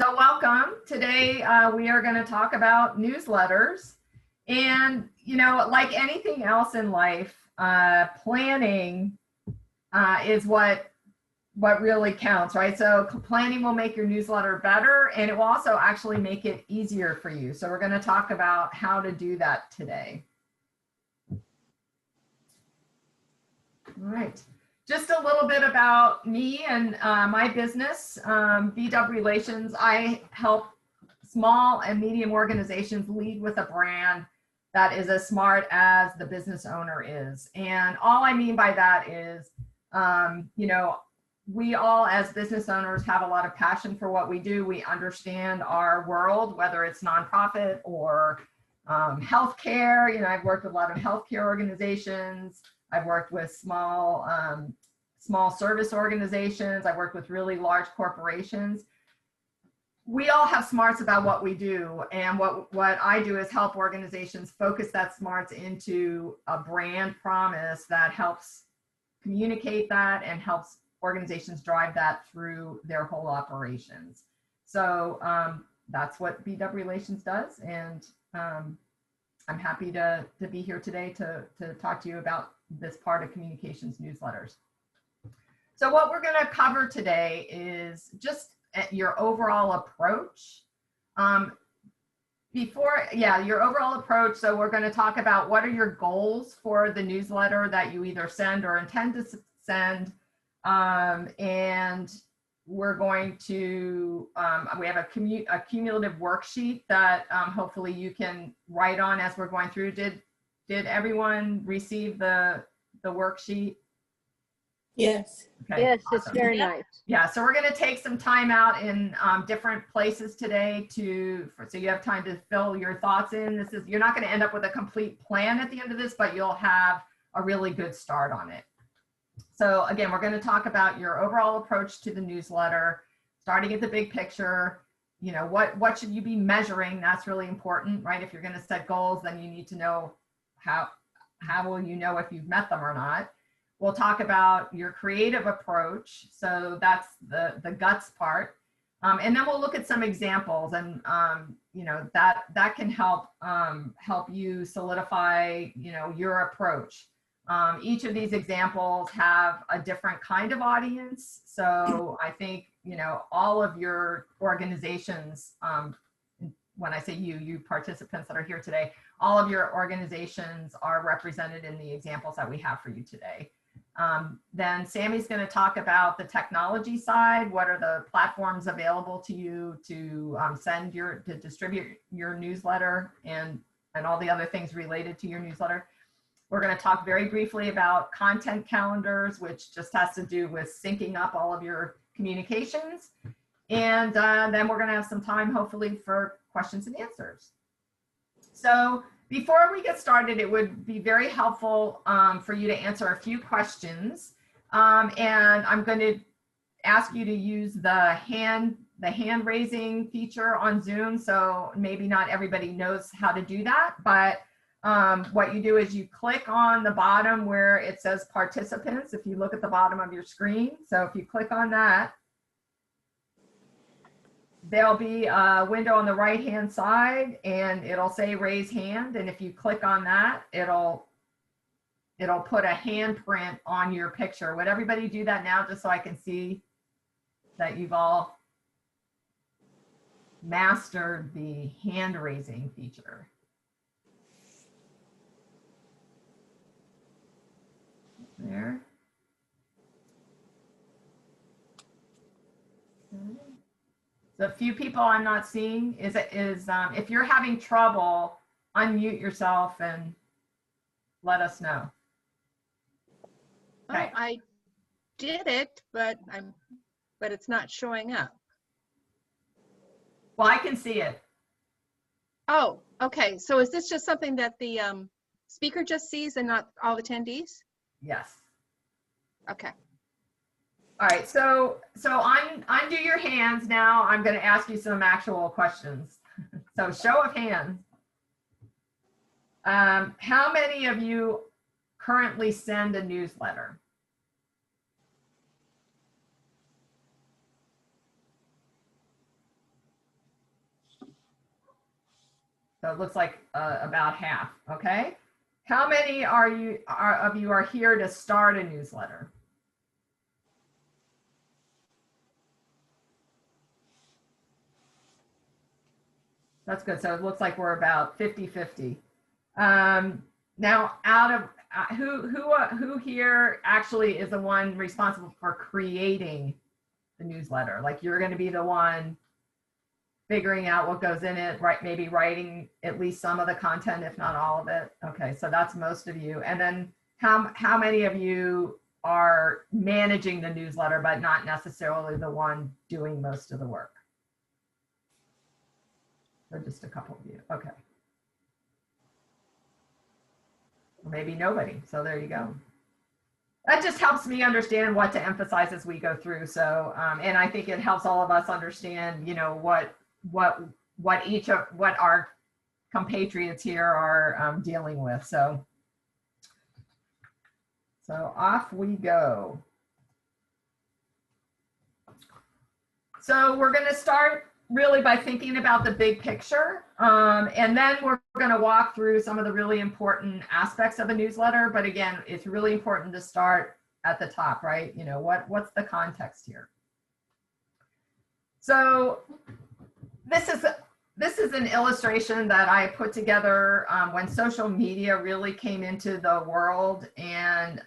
So welcome. Today we are going to talk about newsletters. And, you know, like anything else in life, planning is what really counts, right? So planning will make your newsletter better, and it will also actually make it easier for you. So we're going to talk about how to do that today. All right. Just a little bit about me and my business, bdub Relations. I help small and medium organizations lead with a brand that is as smart as the business owner is. And all I mean by that is, you know, we all as business owners have a lot of passion for what we do. We understand our world, whether it's nonprofit or healthcare. You know, I've worked with a lot of healthcare organizations. I've worked with small service organizations. I've worked with really large corporations. We all have smarts about what we do, and what I do is help organizations focus that smarts into a brand promise that helps communicate that and helps organizations drive that through their whole operations. So that's what bdub Relations does, and I'm happy to be here today to talk to you about this part of communications newsletters. So what we're going to cover today is just your overall approach. Your overall approach. So we're going to talk about what are your goals for the newsletter that you either send or intend to send. And we're going to, we have a cumulative worksheet that hopefully you can write on as we're going through. Did everyone receive the worksheet? Yes. Okay, yes, awesome. It's very nice. Yeah, so we're going to take some time out in different places today so you have time to fill your thoughts in. You're not going to end up with a complete plan at the end of this, but you'll have a really good start on it. So again, we're going to talk about your overall approach to the newsletter, starting at the big picture. You know, what should you be measuring? That's really important, right? If you're going to set goals, then you need to know how will you know if you've met them or not. We'll talk about your creative approach. So that's the guts part. And then we'll look at some examples, and you know, that can help you solidify, you know, your approach. Each of these examples have a different kind of audience. So I think, you know, all of your organizations, when I say you participants that are here today, all of your organizations are represented in the examples that we have for you today. Then Sami's going to talk about the technology side. What are the platforms available to you to distribute your newsletter and all the other things related to your newsletter. We're going to talk very briefly about content calendars, which just has to do with syncing up all of your communications. And then we're going to have some time, hopefully, for questions and answers. So before we get started, it would be very helpful for you to answer a few questions. And I'm going to ask you to use the hand raising feature on Zoom. So maybe not everybody knows how to do that, but what you do is you click on the bottom where it says participants, if you look at the bottom of your screen. So if you click on that, there'll be a window on the right hand side and it'll say raise hand. And if you click on that, it'll put a handprint on your picture. Would everybody do that now, just so I can see that you've all mastered the hand raising feature? There. So a few people I'm not seeing is if you're having trouble, unmute yourself and let us know. Okay. Oh, I did it, but it's not showing up. Well, I can see it. Oh, okay. So is this just something that the speaker just sees and not all attendees? Yes. Okay. All right. So undo your hands now. I'm going to ask you some actual questions. So show of hands. How many of you currently send a newsletter? So it looks like about half. Okay. How many of you are here to start a newsletter? That's good. So it looks like we're about 50-50. Now, out of who here actually is the one responsible for creating the newsletter? Like, you're going to be the one figuring out what goes in it, right? Maybe writing at least some of the content, if not all of it. Okay, so that's most of you. And then how many of you are managing the newsletter, but not necessarily the one doing most of the work? So just a couple of you. Okay. Or maybe nobody. So there you go. That just helps me understand what to emphasize as we go through. So, and I think it helps all of us understand, you know, what our compatriots here are dealing with. So off we go. So we're going to start really by thinking about the big picture. And then we're going to walk through some of the really important aspects of a newsletter. But again, it's really important to start at the top, right? You know, what's the context here? So this is an illustration that I put together when social media really came into the world. And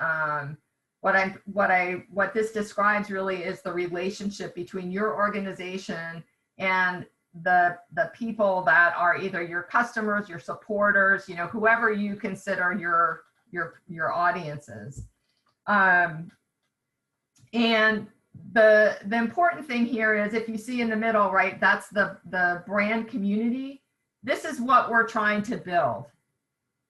what this describes really is the relationship between your organization and the people that are either your customers, your supporters, you know, whoever you consider your audiences. And the important thing here is, if you see in the middle, right, that's the brand community. This is what we're trying to build.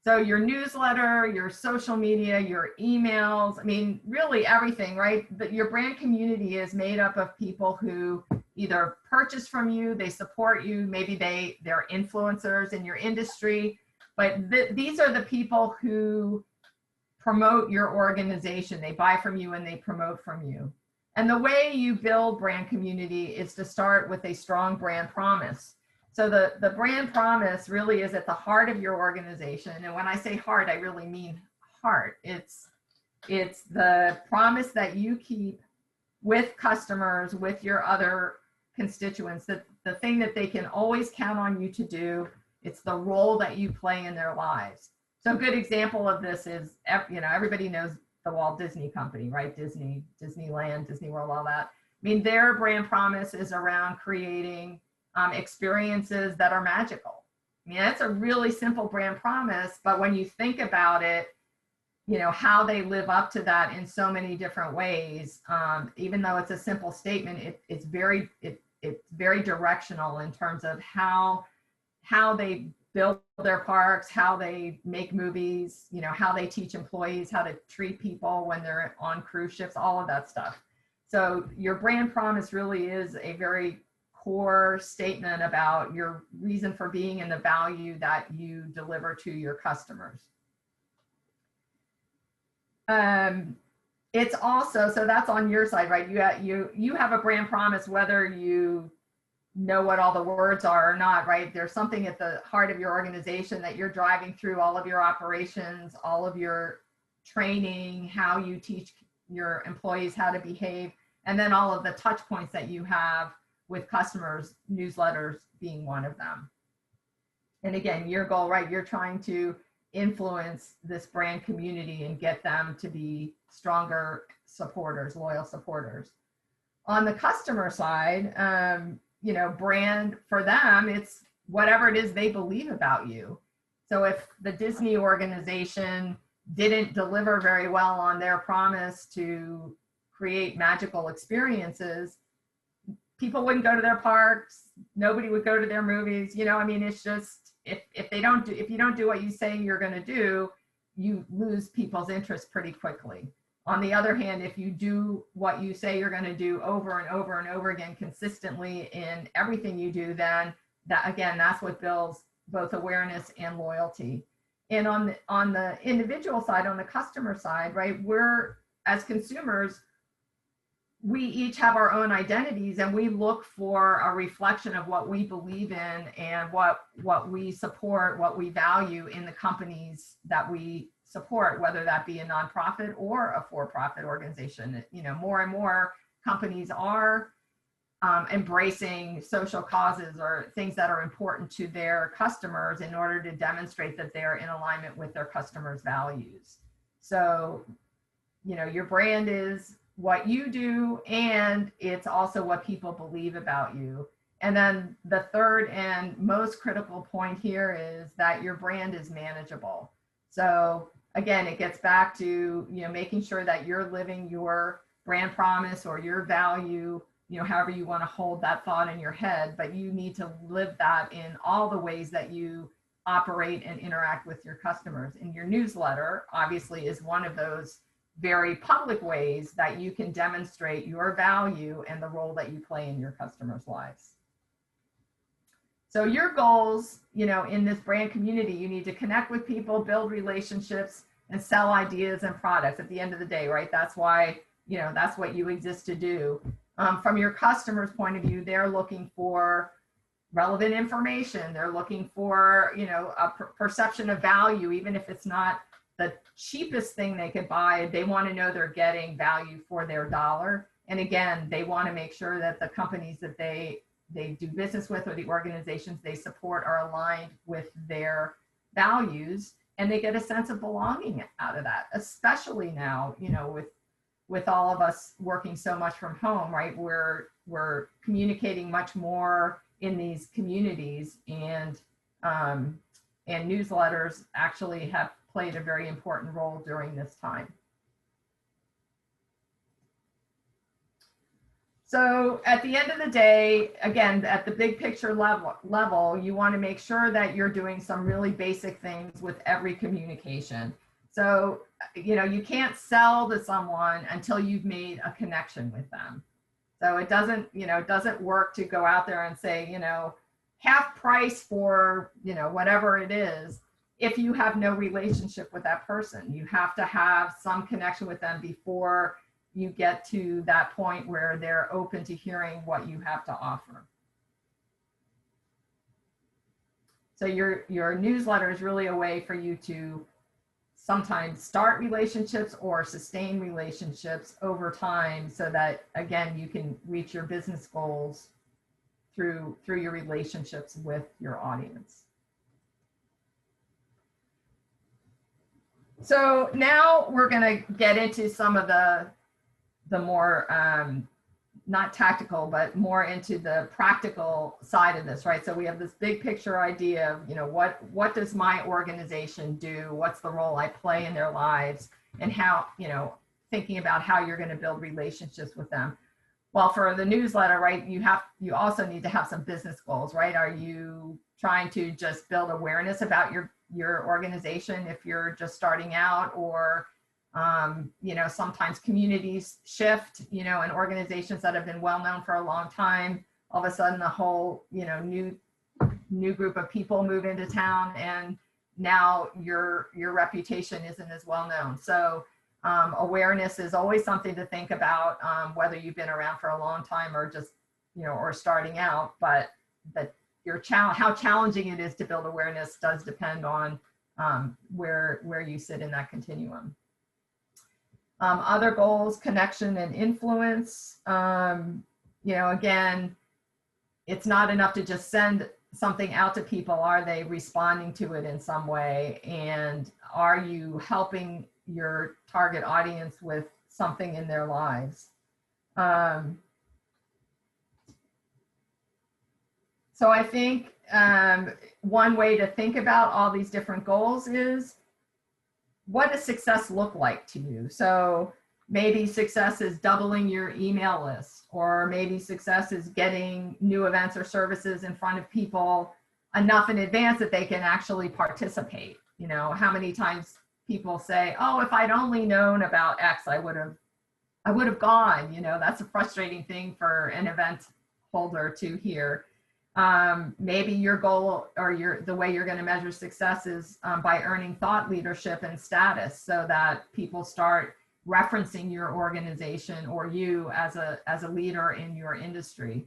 So your newsletter, your social media, your emails, I mean, really everything, right? But your brand community is made up of people who either purchase from you, they support you, maybe they're influencers in your industry, but these are the people who promote your organization. They buy from you and they promote from you. And the way you build brand community is to start with a strong brand promise. So the brand promise really is at the heart of your organization. And when I say heart, I really mean heart. It's the promise that you keep with customers, with your other constituents, that the thing that they can always count on you to do. It's the role that you play in their lives. So a good example of this is, you know, everybody knows the Walt Disney Company, right? Disneyland, Disney World, all that. I mean, their brand promise is around creating experiences that are magical. I mean, that's a really simple brand promise, but when you think about it, you know, how they live up to that in so many different ways, even though it's a simple statement, it's very directional in terms of how they build their parks, how they make movies, you know, how they teach employees how to treat people when they're on cruise ships, all of that stuff. So your brand promise really is a very core statement about your reason for being and the value that you deliver to your customers. It's also, so that's on your side, right? You have a brand promise, whether you know what all the words are or not, right? There's something at the heart of your organization that you're driving through all of your operations, all of your training, how you teach your employees how to behave, and then all of the touch points that you have with customers, newsletters being one of them. And again, your goal, right? You're trying to influence this brand community and get them to be stronger supporters, loyal supporters. On the customer side, you know, brand for them, it's whatever it is they believe about you. So if the Disney organization didn't deliver very well on their promise to create magical experiences, people wouldn't go to their parks, nobody would go to their movies. You know, I mean, it's just, if you don't do what you say you're going to do, you lose people's interest pretty quickly. On the other hand, if you do what you say you're going to do over and over and over again consistently in everything you do, then that's what builds both awareness and loyalty. And on the individual side, on the customer side, right, we're, as consumers, we each have our own identities, and we look for a reflection of what we believe in and what we support, what we value in the companies that we support, whether that be a nonprofit or a for-profit organization. You know, more and more companies are embracing social causes or things that are important to their customers in order to demonstrate that they're in alignment with their customers' values. So, you know, your brand is what you do, and it's also what people believe about you. And then the third and most critical point here is that your brand is manageable. So again, it gets back to, you know, making sure that you're living your brand promise or your value, you know, however you want to hold that thought in your head, but you need to live that in all the ways that you operate and interact with your customers. And your newsletter obviously is one of those very public ways that you can demonstrate your value and the role that you play in your customers' lives. So your goals, you know, in this brand community, you need to connect with people, build relationships, and sell ideas and products at the end of the day, right? That's why, you know, that's what you exist to do. From your customer's point of view, they're looking for relevant information. They're looking for, you know, a perception of value, even if it's not the cheapest thing they could buy. They want to know they're getting value for their dollar. And again, they want to make sure that the companies that they do business with or the organizations they support are aligned with their values, and they get a sense of belonging out of that, especially now, you know, with all of us working so much from home, right? We're communicating much more in these communities, and newsletters actually have played a very important role during this time. So at the end of the day, again, at the big picture level, you want to make sure that you're doing some really basic things with every communication. So, you know, you can't sell to someone until you've made a connection with them. So it doesn't, you know, it doesn't work to go out there and say, you know, half price for, you know, whatever it is, if you have no relationship with that person. You have to have some connection with them before you get to that point where they're open to hearing what you have to offer. So your newsletter is really a way for you to sometimes start relationships or sustain relationships over time, so that, again, you can reach your business goals through your relationships with your audience. So now we're going to get into some of the more not tactical, but more into the practical side of this, right? So we have this big picture idea of, you know, what does my organization do? What's the role I play in their lives? And how, you know, thinking about how you're going to build relationships with them. Well, for the newsletter, right, you also need to have some business goals, right? Are you trying to just build awareness about your organization if you're just starting out? Or you know, sometimes communities shift, you know, and organizations that have been well known for a long time, all of a sudden the whole, you know, new group of people move into town, and now your reputation isn't as well known. So awareness is always something to think about, whether you've been around for a long time or just, you know, or starting out. But that how challenging it is to build awareness does depend on where you sit in that continuum. Other goals, connection and influence. You know, again, it's not enough to just send something out to people. Are they responding to it in some way? And are you helping your target audience with something in their lives? So I think one way to think about all these different goals is, what does success look like to you? So maybe success is doubling your email list, or maybe success is getting new events or services in front of people enough in advance that they can actually participate. You know, how many times people say, oh, if I'd only known about X, I would have gone. You know, that's a frustrating thing for an event holder to hear. Maybe your goal or the way you're going to measure success is by earning thought leadership and status, so that people start referencing your organization or you as a leader in your industry.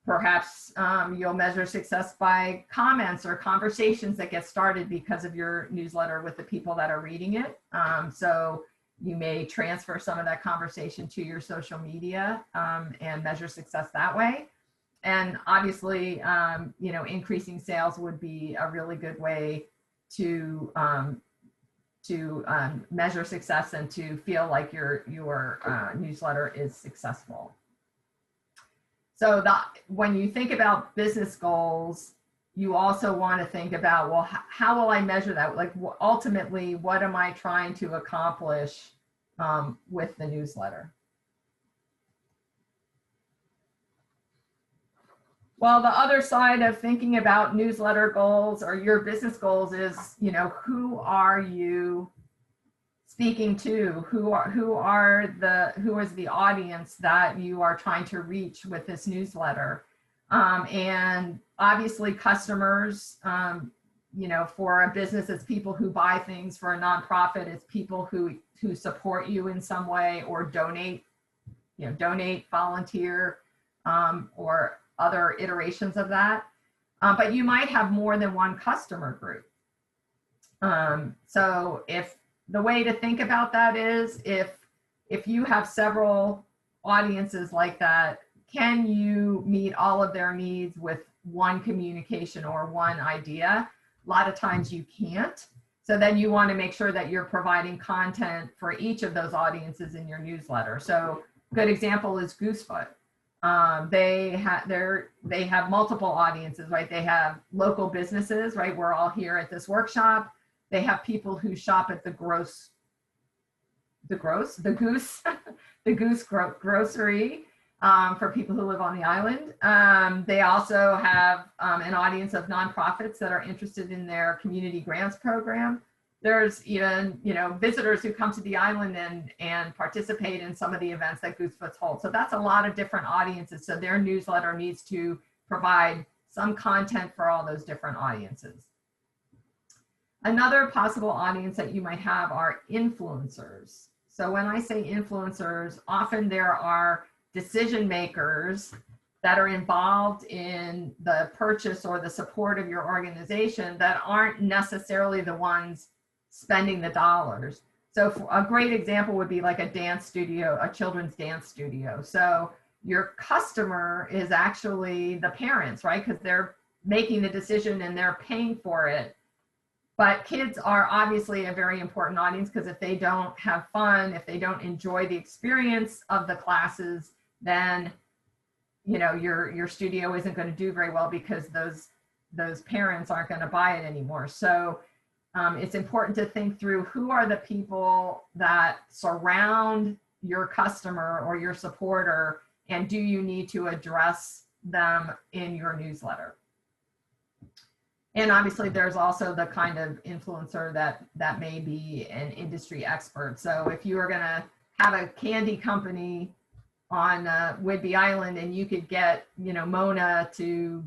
Perhaps you'll measure success by comments or conversations that get started because of your newsletter with the people that are reading it. So you may transfer some of that conversation to your social media and measure success that way. And obviously, increasing sales would be a really good way to measure success and to feel like your newsletter is successful. So when you think about business goals, you also want to think about, well, how will I measure that? Like, ultimately, what am I trying to accomplish with the newsletter? Well, the other side of thinking about newsletter goals or your business goals is, who are you speaking to? Who is the audience that you are trying to reach with this newsletter? And obviously customers, for a business, it's people who buy things. For a nonprofit, it's people who support you in some way or donate, volunteer, or other iterations of that. But you might have more than one customer group. So if the way to think about that is if you have several audiences like that, can you meet all of their needs with one communication or one idea? A lot of times you can't. So then you want to make sure that you're providing content for each of those audiences in your newsletter. So a good example is Goosefoot. They have multiple audiences, right? They have local businesses, right? We're all here at this workshop. They have people who shop at the Goose grocery for people who live on the island. They also have an audience of nonprofits that are interested in their community grants program. There's even, visitors who come to the island and participate in some of the events that Goosefoot holds. So that's a lot of different audiences. So their newsletter needs to provide some content for all those different audiences. Another possible audience that you might have are influencers. So when I say influencers, often there are decision makers that are involved in the purchase or the support of your organization that aren't necessarily the ones spending the dollars. So a great example would be like a dance studio, a children's dance studio. So your customer is actually the parents, right? Because they're making the decision and they're paying for it. But kids are obviously a very important audience because if they don't have fun, if they don't enjoy the experience of the classes, then your studio isn't going to do very well because those parents aren't going to buy it anymore. So it's important to think through who are the people that surround your customer or your supporter, and do you need to address them in your newsletter? And obviously there's also the kind of influencer that may be an industry expert. So if you are going to have a candy company on Whidbey Island and you could get, Mona to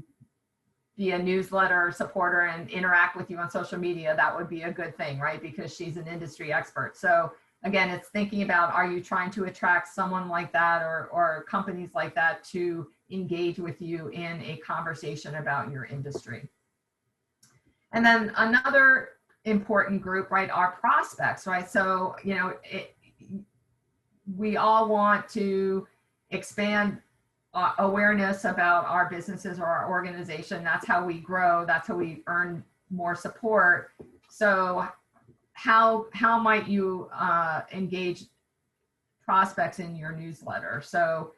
be a newsletter supporter and interact with you on social media, that would be a good thing, right? Because she's an industry expert. So again, it's thinking about, are you trying to attract someone like that or companies like that to engage with you in a conversation about your industry? And then another important group, right, are prospects, right? So, we all want to expand awareness about our businesses or our organization. That's how we grow. That's how we earn more support. So how might you engage prospects in your newsletter? So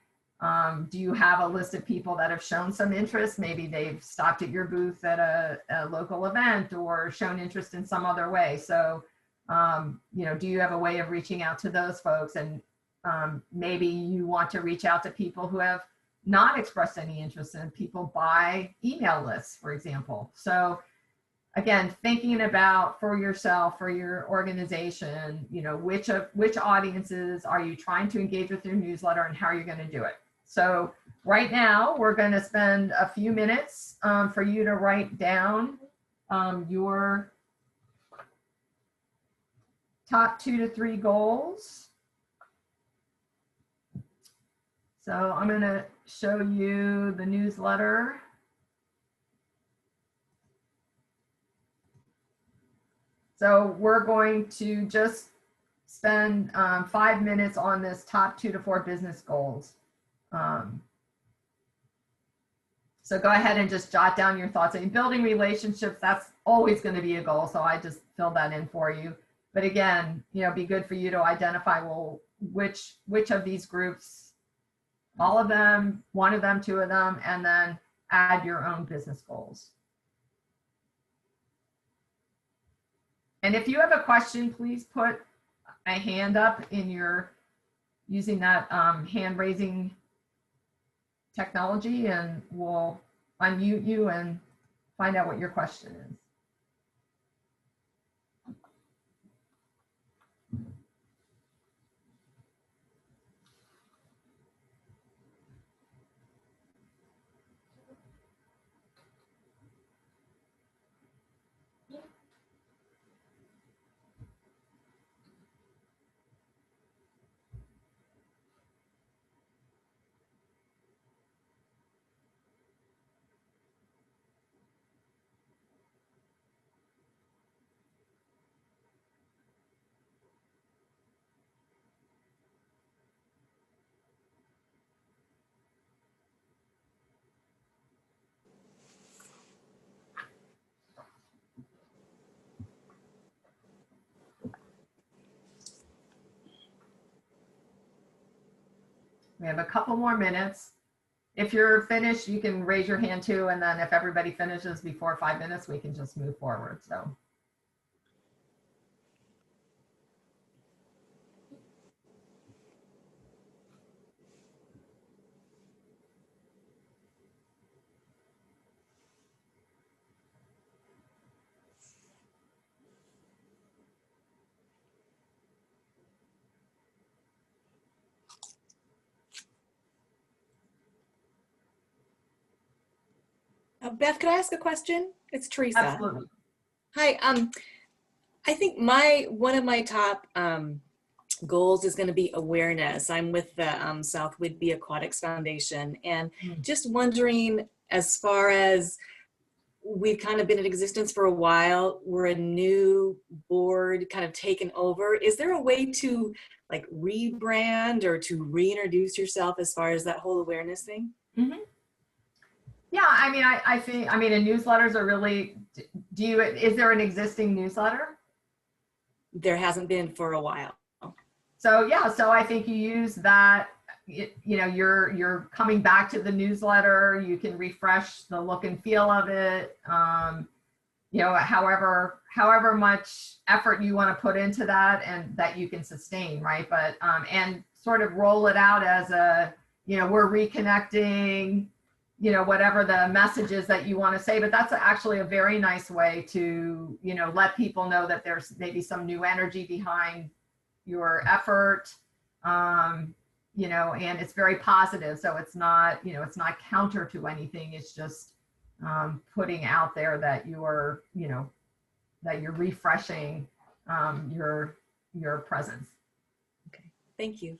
do you have a list of people that have shown some interest? Maybe they've stopped at your booth at a local event or shown interest in some other way. So, do you have a way of reaching out to those folks? And maybe you want to reach out to people who have not expressed any interest in people by email lists, for example. So again, thinking about for yourself, for your organization, which audiences are you trying to engage with your newsletter and how are you going to do it? So right now we're going to spend a few minutes for you to write down your top 2 to 3 goals So I'm going to show you the newsletter. So we're going to just spend 5 minutes on this top 2 to 4 business goals. So go ahead and just jot down your thoughts. And building relationships, that's always going to be a goal. So I just filled that in for you. But again, you know, be good for you to identify, well, which of these groups, all of them, one of them, 2 of them, and then add your own business goals. And if you have a question, please put a hand up in your, using that hand raising technology, and we'll unmute you and find out what your question is. We have a couple more minutes. If you're finished, you can raise your hand too. And then if everybody finishes before 5 minutes, we can just move forward. So. Beth, could I ask a question? It's Teresa. Absolutely. Hi. I think one of my top goals is going to be awareness. I'm with the South Whidbey Aquatics Foundation, and just wondering, as far as we've kind of been in existence for a while, we're a new board kind of taken over. Is there a way to like rebrand or to reintroduce yourself as far as that whole awareness thing? Mm-hmm. Yeah, I mean, I think, and newsletters are really, is there an existing newsletter? There hasn't been for a while. So yeah, so I think you use that, you know, you're coming back to the newsletter, you can refresh the look and feel of it, you know, however much effort you want to put into that and that you can sustain, right? But, and sort of roll it out as a, you know, we're reconnecting, you know, whatever the message is that you want to say, but that's actually a very nice way to, you know, let people know that there's maybe some new energy behind your effort, you know, and it's very positive. So it's not, you know, it's not counter to anything. It's just putting out there that you are, you know, that you're refreshing your presence. Okay, thank you.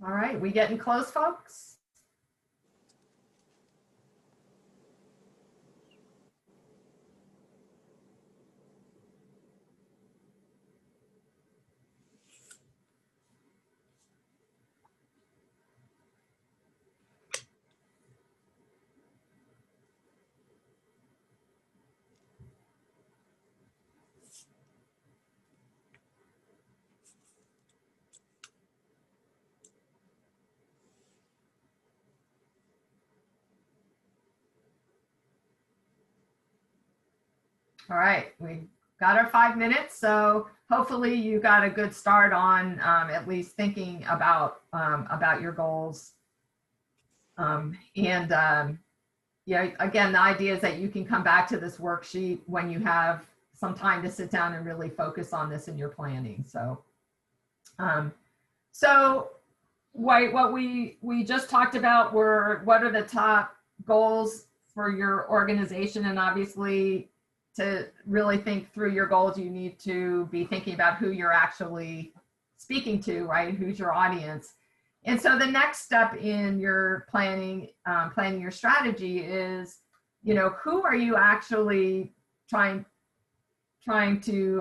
All right, we getting close, folks? All right, we got our 5 minutes, so hopefully you got a good start on at least thinking about your goals. Yeah, again, the idea is that you can come back to this worksheet when you have some time to sit down and really focus on this in your planning. So, what we just talked about were what are the top goals for your organization, and obviously, to really think through your goals, you need to be thinking about who you're actually speaking to, right? Who's your audience? And so the next step in your planning your strategy is, you know, who are you actually trying to,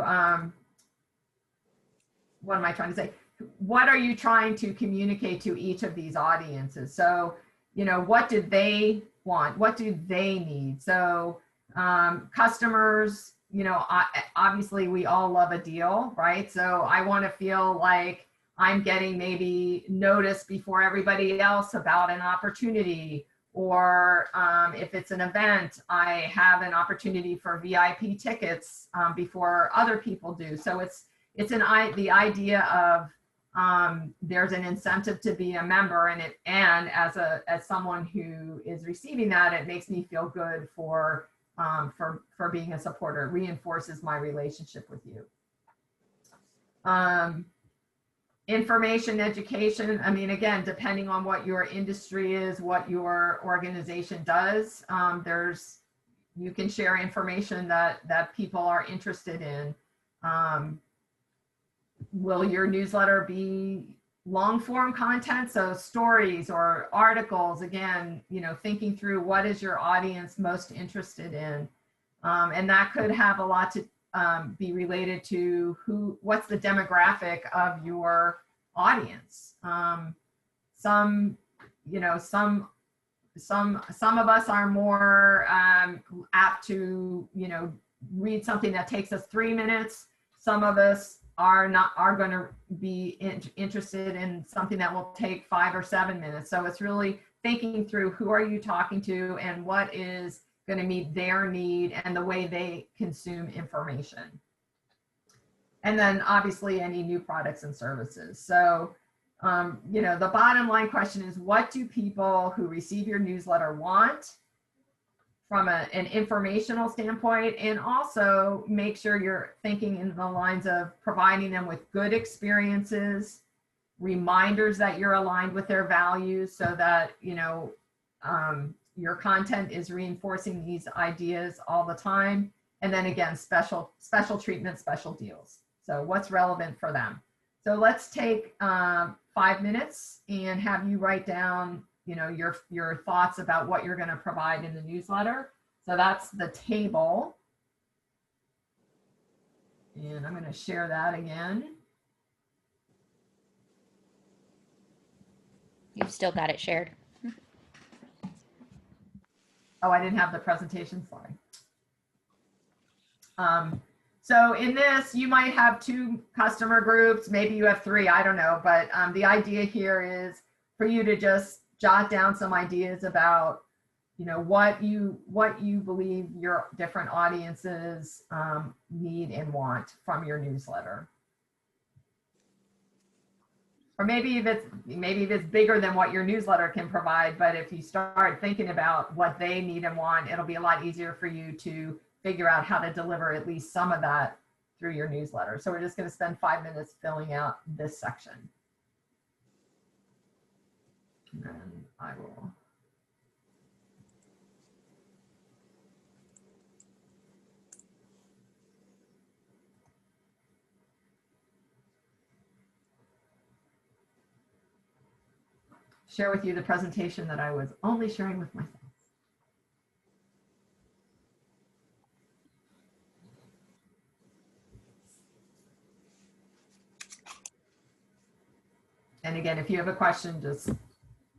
what am I trying to say? What are you trying to communicate to each of these audiences? So, you know, what do they want? What do they need? So customers, you know, obviously we all love a deal, right? So I want to feel like I'm getting maybe noticed before everybody else about an opportunity, or if it's an event, I have an opportunity for VIP tickets before other people do. So it's the idea of there's an incentive to be a member, and as someone who is receiving that, it makes me feel good for being a supporter. It reinforces my relationship with you. Information, education. I mean, again, depending on what your industry is, what your organization does, you can share information that people are interested in. Will your newsletter be long form content? So stories or articles, again, you know, thinking through what is your audience most interested in. And that could have a lot to be related to what's the demographic of your audience. Some of us are more apt to, you know, read something that takes us 3 minutes. Some of us are going to be interested in something that will take 5 or 7 minutes. So it's really thinking through who are you talking to and what is going to meet their need and the way they consume information. And then obviously any new products and services. So, you know, the bottom line question is, what do people who receive your newsletter want from an informational standpoint? And also make sure you're thinking in the lines of providing them with good experiences, reminders that you're aligned with their values, so that, you know, your content is reinforcing these ideas all the time. And then again, special treatment, special deals. So what's relevant for them? So let's take 5 minutes and have you write down, you know, your thoughts about what you're going to provide in the newsletter. So that's the table. And I'm going to share that again. You've still got it shared. Oh, I didn't have the presentation slide. So in this, you might have 2 customer groups, maybe you have 3, I don't know. But the idea here is for you to just jot down some ideas about, you know, what you believe your different audiences need and want from your newsletter. Or maybe if it's bigger than what your newsletter can provide, but if you start thinking about what they need and want, it'll be a lot easier for you to figure out how to deliver at least some of that through your newsletter. So we're just going to spend 5 minutes filling out this section. And then I will. Share with you the presentation that I was only sharing with myself. And again, if you have a question, just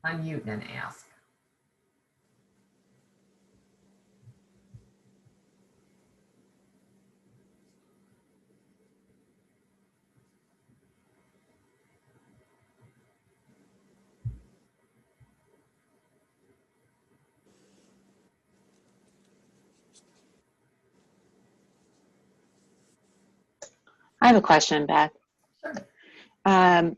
unmute and ask. I have a question, Beth. Sure.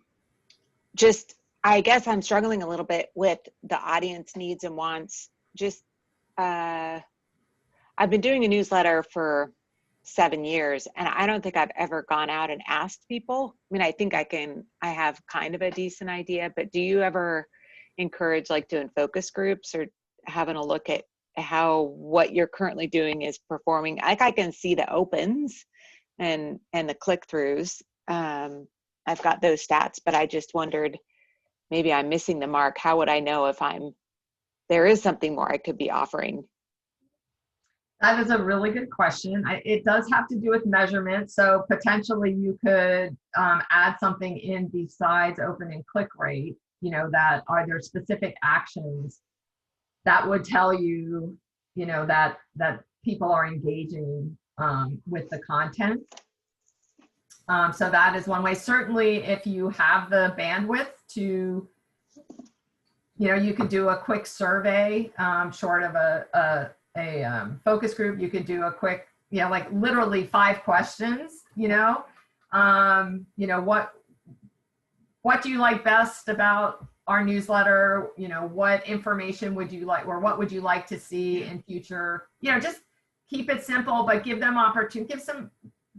Just, I guess I'm struggling a little bit with the audience needs and wants. Just, I've been doing a newsletter for 7 years, and I don't think I've ever gone out and asked people. I mean, I think I have kind of a decent idea, but do you ever encourage like doing focus groups or having a look at how what you're currently doing is performing? Like I can see the opens and the click-throughs, I've got those stats, but I just wondered, maybe I'm missing the mark. How would I know if there is something more I could be offering? That is a really good question. It does have to do with measurement. So potentially you could add something in besides open and click rate, that are there specific actions that would tell you, that people are engaging with the content. So that is one way. Certainly if you have the bandwidth to, you could do a quick survey, short of a focus group. You could do a quick, like literally 5 questions, what do you like best about our newsletter? What information would you like, or what would you like to see in future? Just keep it simple, but give them opportunity,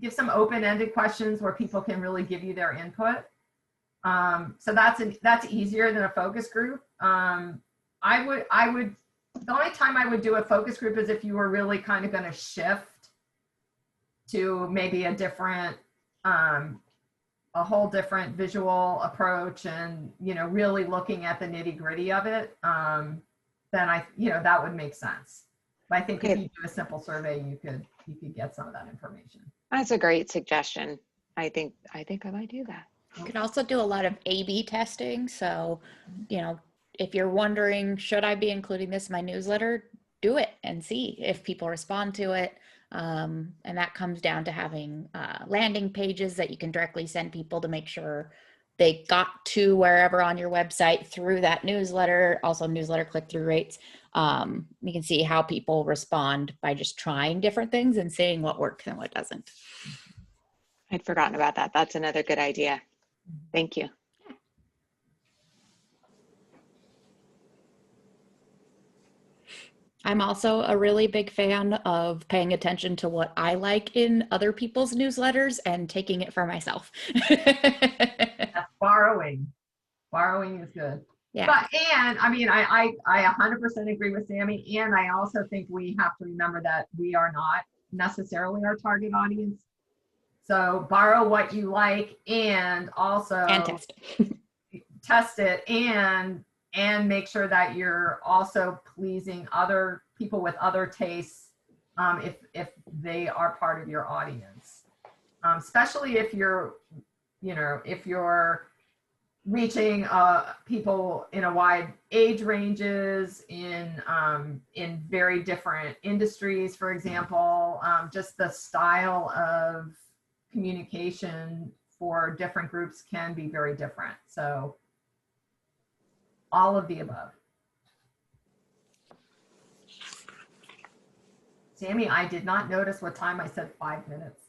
give some open-ended questions where people can really give you their input. So that's easier than a focus group. The only time I would do a focus group is if you were really kind of going to shift to maybe a different, a whole different visual approach, and, really looking at the nitty gritty of it, then that would make sense. But I think if you do a simple survey, you could get some of that information. That's a great suggestion. I think I might do that. You can also do a lot of A/B testing. So, if you're wondering, should I be including this in my newsletter, do it and see if people respond to it. And that comes down to having landing pages that you can directly send people to make sure they got to wherever on your website through that newsletter. Also newsletter click-through rates. You can see how people respond by just trying different things and seeing what works and what doesn't. I'd forgotten about that. That's another good idea. Thank you. I'm also a really big fan of paying attention to what I like in other people's newsletters and taking it for myself. That's borrowing. Borrowing is good. Yeah. But, and I 100% agree with Sami. And I also think we have to remember that we are not necessarily our target audience. So borrow what you like, and also And test it. Test it, and make sure that you're also pleasing other people with other tastes, if they are part of your audience, especially if you're reaching people in a wide age ranges, in very different industries, for example. Just the style of communication for different groups can be very different. So all of the above. Sami, I did not notice what time I said 5 minutes.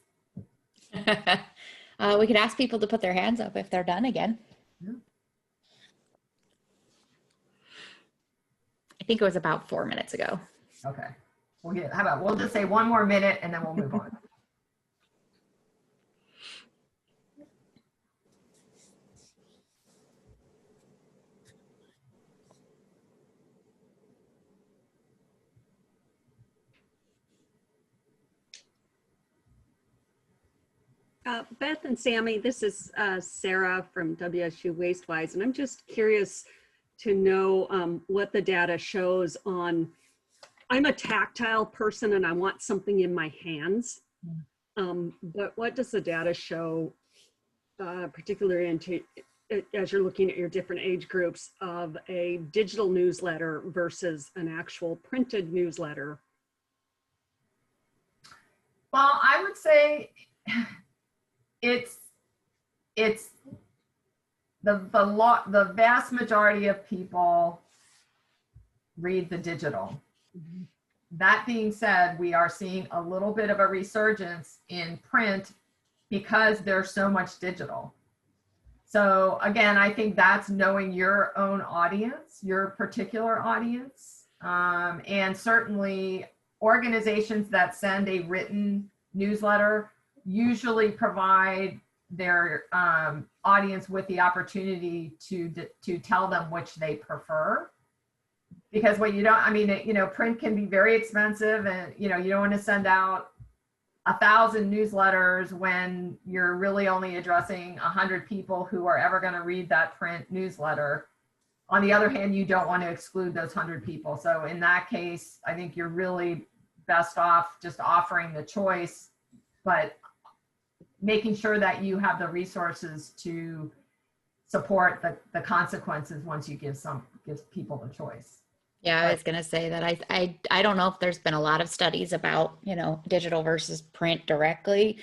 We could ask people to put their hands up if they're done again. Yeah. I think it was about 4 minutes ago. Okay. We'll just say 1 more minute and then we'll move on. Beth and Sami, this is Sarah from WSU Wastewise, and I'm just curious to know what the data shows on, I'm a tactile person and I want something in my hands, but what does the data show, particularly as you're looking at your different age groups, of a digital newsletter versus an actual printed newsletter? Well, I would say it's the vast majority of people read the digital. Mm-hmm. That being said, we are seeing a little bit of a resurgence in print because there's so much digital. So again, I think that's knowing your own audience, your particular audience, and certainly organizations that send a written newsletter usually provide their audience with the opportunity to tell them which they prefer. Because what you don't, print can be very expensive, and you don't want to send out 1,000 newsletters when you're really only addressing 100 people who are ever going to read that print newsletter. On the other hand, you don't want to exclude those 100 people. So in that case, I think you're really best off just offering the choice, but making sure that you have the resources to support the consequences once you give people the choice. Yeah, I was going to say that I don't know if there's been a lot of studies about, digital versus print directly,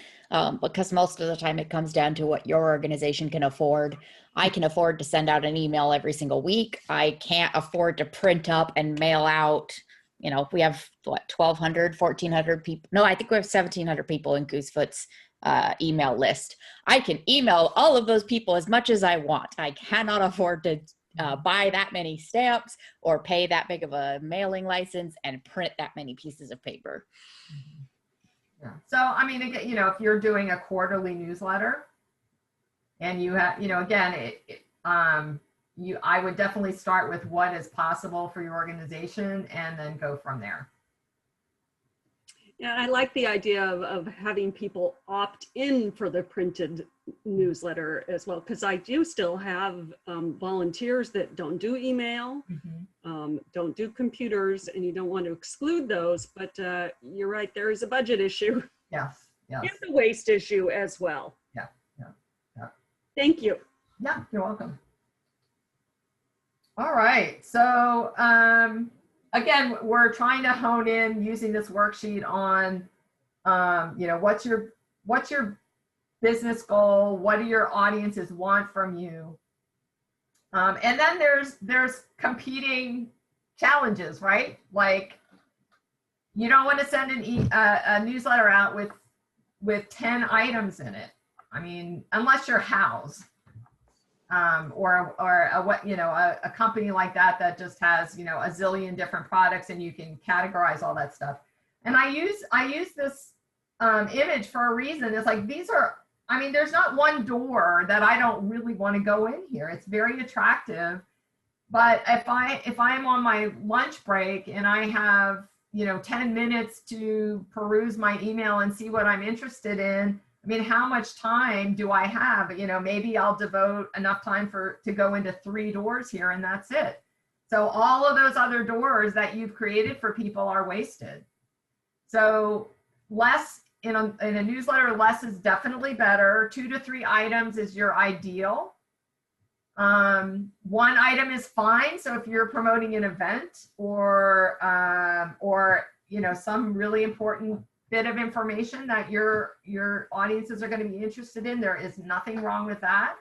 because most of the time it comes down to what your organization can afford. I can afford to send out an email every single week. I can't afford to print up and mail out. We have 1,200, 1,400 people. No, I think we have 1,700 people in Goosefoot's email list. I can email all of those people as much as I want. I cannot afford to buy that many stamps or pay that big of a mailing license and print that many pieces of paper. Yeah. So, I mean, again, if you're doing a quarterly newsletter and you have, again, I would definitely start with what is possible for your organization and then go from there. Yeah, I like the idea of having people opt in for the printed newsletter as well, because I do still have volunteers that don't do email, don't do computers, and you don't want to exclude those, but you're right, there is a budget issue. Yes, yes. And a waste issue as well. Yeah. Thank you. Yeah, you're welcome. All right, so again, we're trying to hone in using this worksheet on, what's your business goal? What do your audiences want from you? And then there's competing challenges, right? Like, you don't want to send a newsletter out with 10 items in it. I mean, unless you're House. Or a company like that just has, a zillion different products and you can categorize all that stuff. And I use this image for a reason. It's like, there's not one door that I don't really want to go in here. It's very attractive. But if I'm on my lunch break and I have, 10 minutes to peruse my email and see what I'm interested in, I mean, how much time do I have? Maybe I'll devote enough time to go into 3 doors here and that's it. So all of those other doors that you've created for people are wasted. So less in a newsletter, less is definitely better. 2 to 3 items is your ideal. 1 item is fine. So if you're promoting an event or some really important bit of information that your audiences are going to be interested in, there is nothing wrong with that.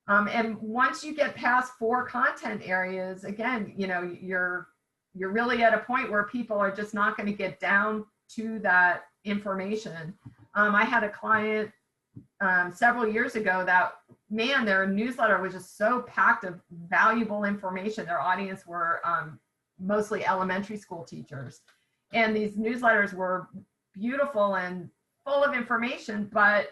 And once you get past 4 content areas, again, you're really at a point where people are just not going to get down to that information. I had a client several years ago that, man, their newsletter was just so packed of valuable information. Their audience were mostly elementary school teachers. And these newsletters were beautiful and full of information, but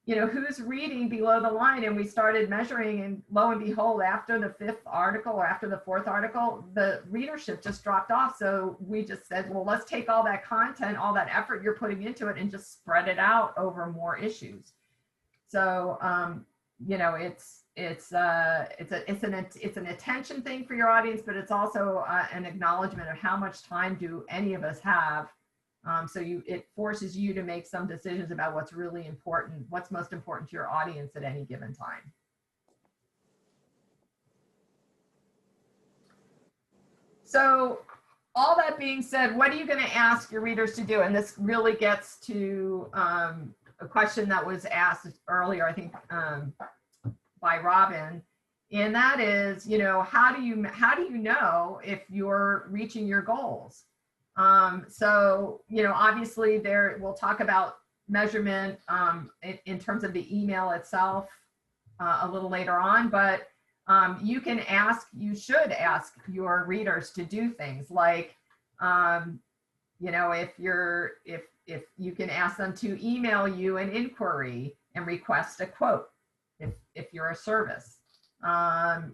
who's reading below the line? And we started measuring, and lo and behold, after the 5th article or after the 4th article, the readership just dropped off. So we just said, well, let's take all that content, all that effort you're putting into it and just spread it out over more issues. So, it's an attention thing for your audience, but it's also an acknowledgement of how much time do any of us have. So it forces you to make some decisions about what's really important, what's most important to your audience at any given time. So all that being said, what are you going to ask your readers to do? And this really gets to a question that was asked earlier, I think, by Robin, and that is, how do you know if you're reaching your goals? So, obviously we'll talk about measurement in terms of the email itself a little later on, but you should ask your readers to do things like, if you can ask them to email you an inquiry and request a quote, if you're a service.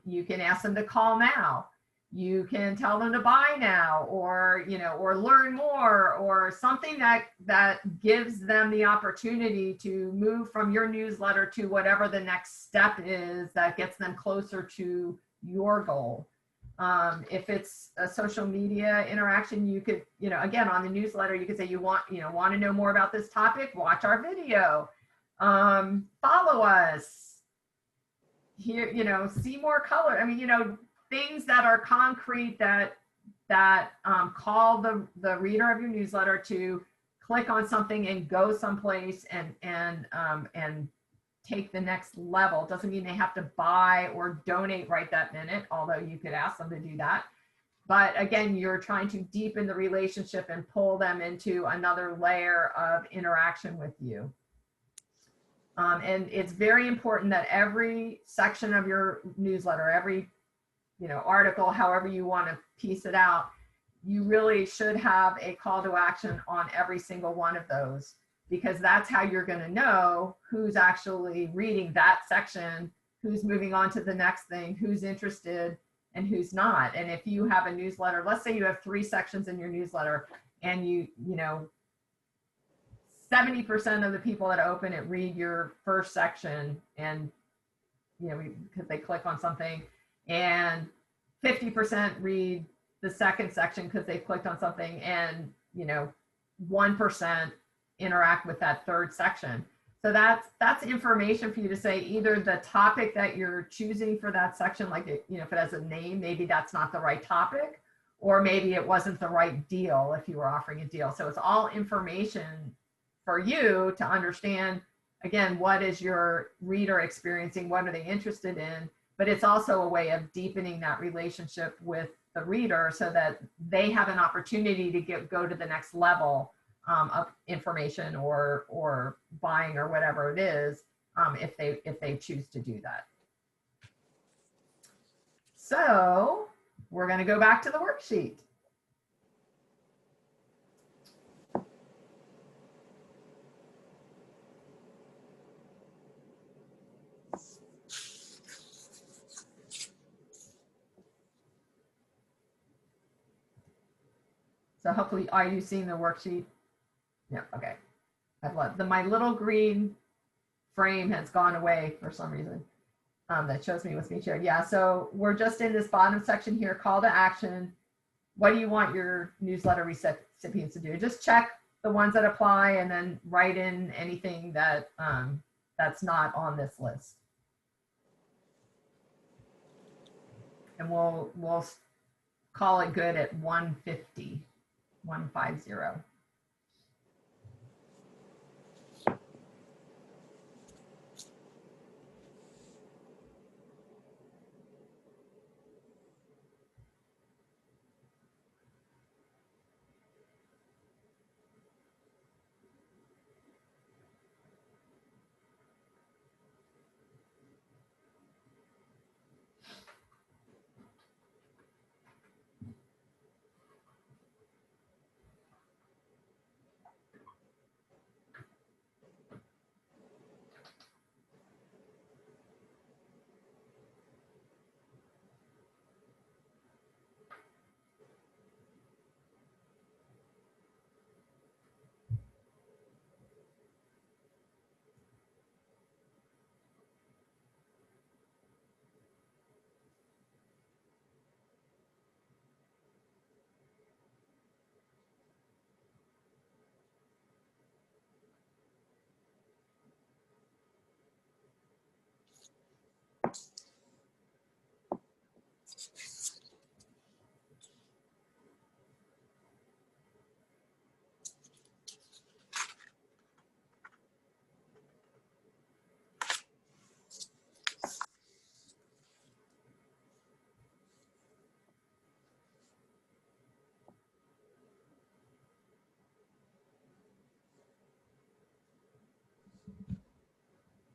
You can ask them to call now. you can tell them to buy now, or, you know, or learn more, or something that gives them the opportunity to move from your newsletter to whatever the next step is that gets them closer to your goal. If it's a social media interaction, you could, you know, again, on the newsletter, you could say, you want to know more about this topic, watch our video, follow us here, you know, see more color. I mean, you know, things that are concrete that call the reader of your newsletter to click on something and go someplace and take the next level. Doesn't mean they have to buy or donate right that minute, although you could ask them to do that. But again, you're trying to deepen the relationship and pull them into another layer of interaction with you. And it's very important that every section of your newsletter, every, you know, article, however you want to piece it out, you really should have a call to action on every single one of those, because that's how you're going to know who's actually reading that section, who's moving on to the next thing, who's interested and who's not. And if you have a newsletter, let's say you have 3 sections in your newsletter, and you know, 70% of the people that open it read your first section, and, you know, because they click on something, and 50% read the second section because they clicked on something, and, you know, 1% interact with that third section. So that's information for you to say, either the topic that you're choosing for that section, like, you know, if it has a name, maybe that's not the right topic, or maybe it wasn't the right deal if you were offering a deal. So it's all information for you to understand, again, what is your reader experiencing, what are they interested in, but it's also a way of deepening that relationship with the reader so that they have an opportunity to go to the next level of information or buying or whatever it is, if they choose to do that. So we're going to go back to the worksheet. So hopefully, are you seeing the worksheet? Yeah, okay. I've let my little green frame has gone away for some reason. That shows me what's being shared. Yeah, so we're just in this bottom section here, call to action. What do you want your newsletter recipients to do? Just check the ones that apply, and then write in anything that that's not on this list. And we'll call it good at 150. 150.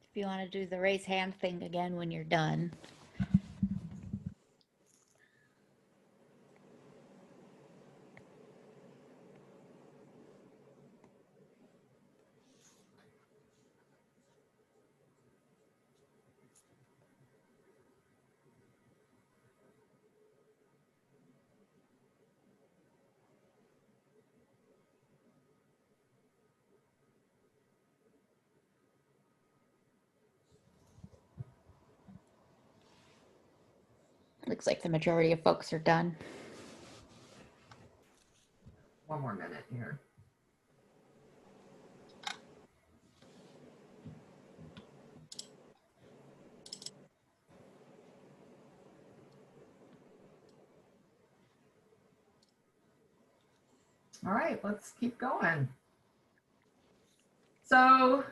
If you want to do the raise hand thing again when you're done. Looks like the majority of folks are done. One more minute here. All right, let's keep going. So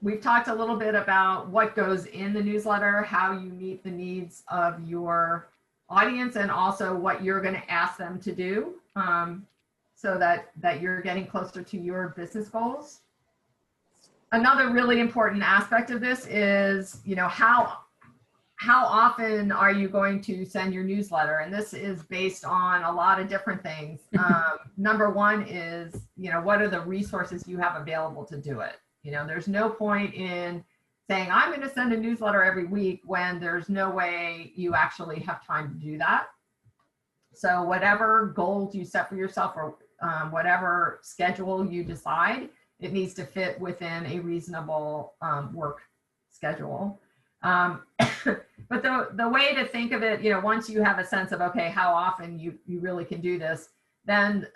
we've talked a little bit about what goes in the newsletter, how you meet the needs of your audience, and also what you're going to ask them to do, so that you're getting closer to your business goals. Another really important aspect of this is, how often are you going to send your newsletter? And this is based on a lot of different things. Number one is, what are the resources you have available to do it? There's no point in saying, I'm going to send a newsletter every week when there's no way you actually have time to do that. So whatever goals you set for yourself, or whatever schedule you decide, it needs to fit within a reasonable work schedule. But the way to think of it, once you have a sense of, okay, how often you really can do this, then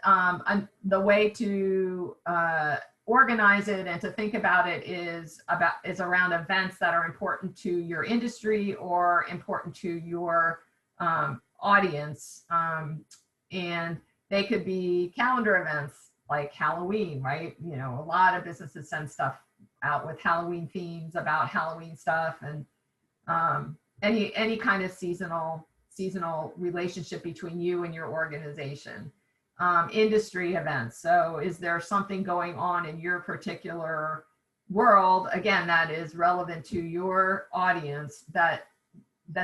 the way to organize it and to think about it is around events that are important to your industry or important to your audience. And they could be calendar events like Halloween, right? A lot of businesses send stuff out with Halloween themes about Halloween stuff, and any kind of seasonal relationship between you and your organization. Industry events. So is there something going on in your particular world, again, that is relevant to your audience that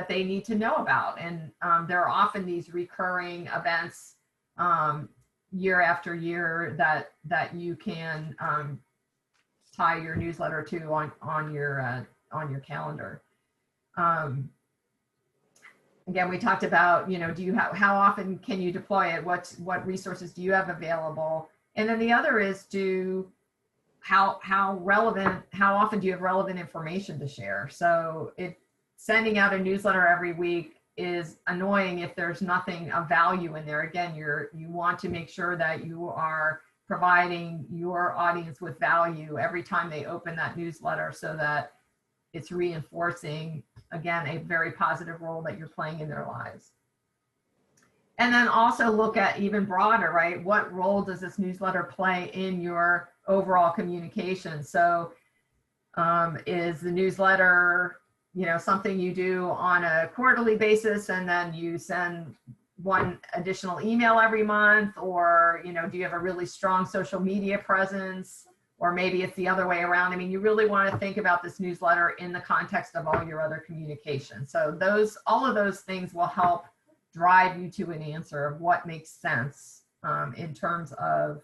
they need to know about? And there are often these recurring events year after year that you can tie your newsletter to on your calendar. Again, we talked about, how often can you deploy it? What resources do you have available? And then the other is how often do you have relevant information to share? So if sending out a newsletter every week is annoying if there's nothing of value in there, again, you want to make sure that you are providing your audience with value every time they open that newsletter, so that it's reinforcing, again, a very positive role that you're playing in their lives. And then also look at even broader, right? What role does this newsletter play in your overall communication? So is the newsletter, something you do on a quarterly basis and then you send one additional email every month? Or, do you have a really strong social media presence? Or maybe it's the other way around. I mean, you really want to think about this newsletter in the context of all your other communication. So all of those things will help drive you to an answer of what makes sense in terms of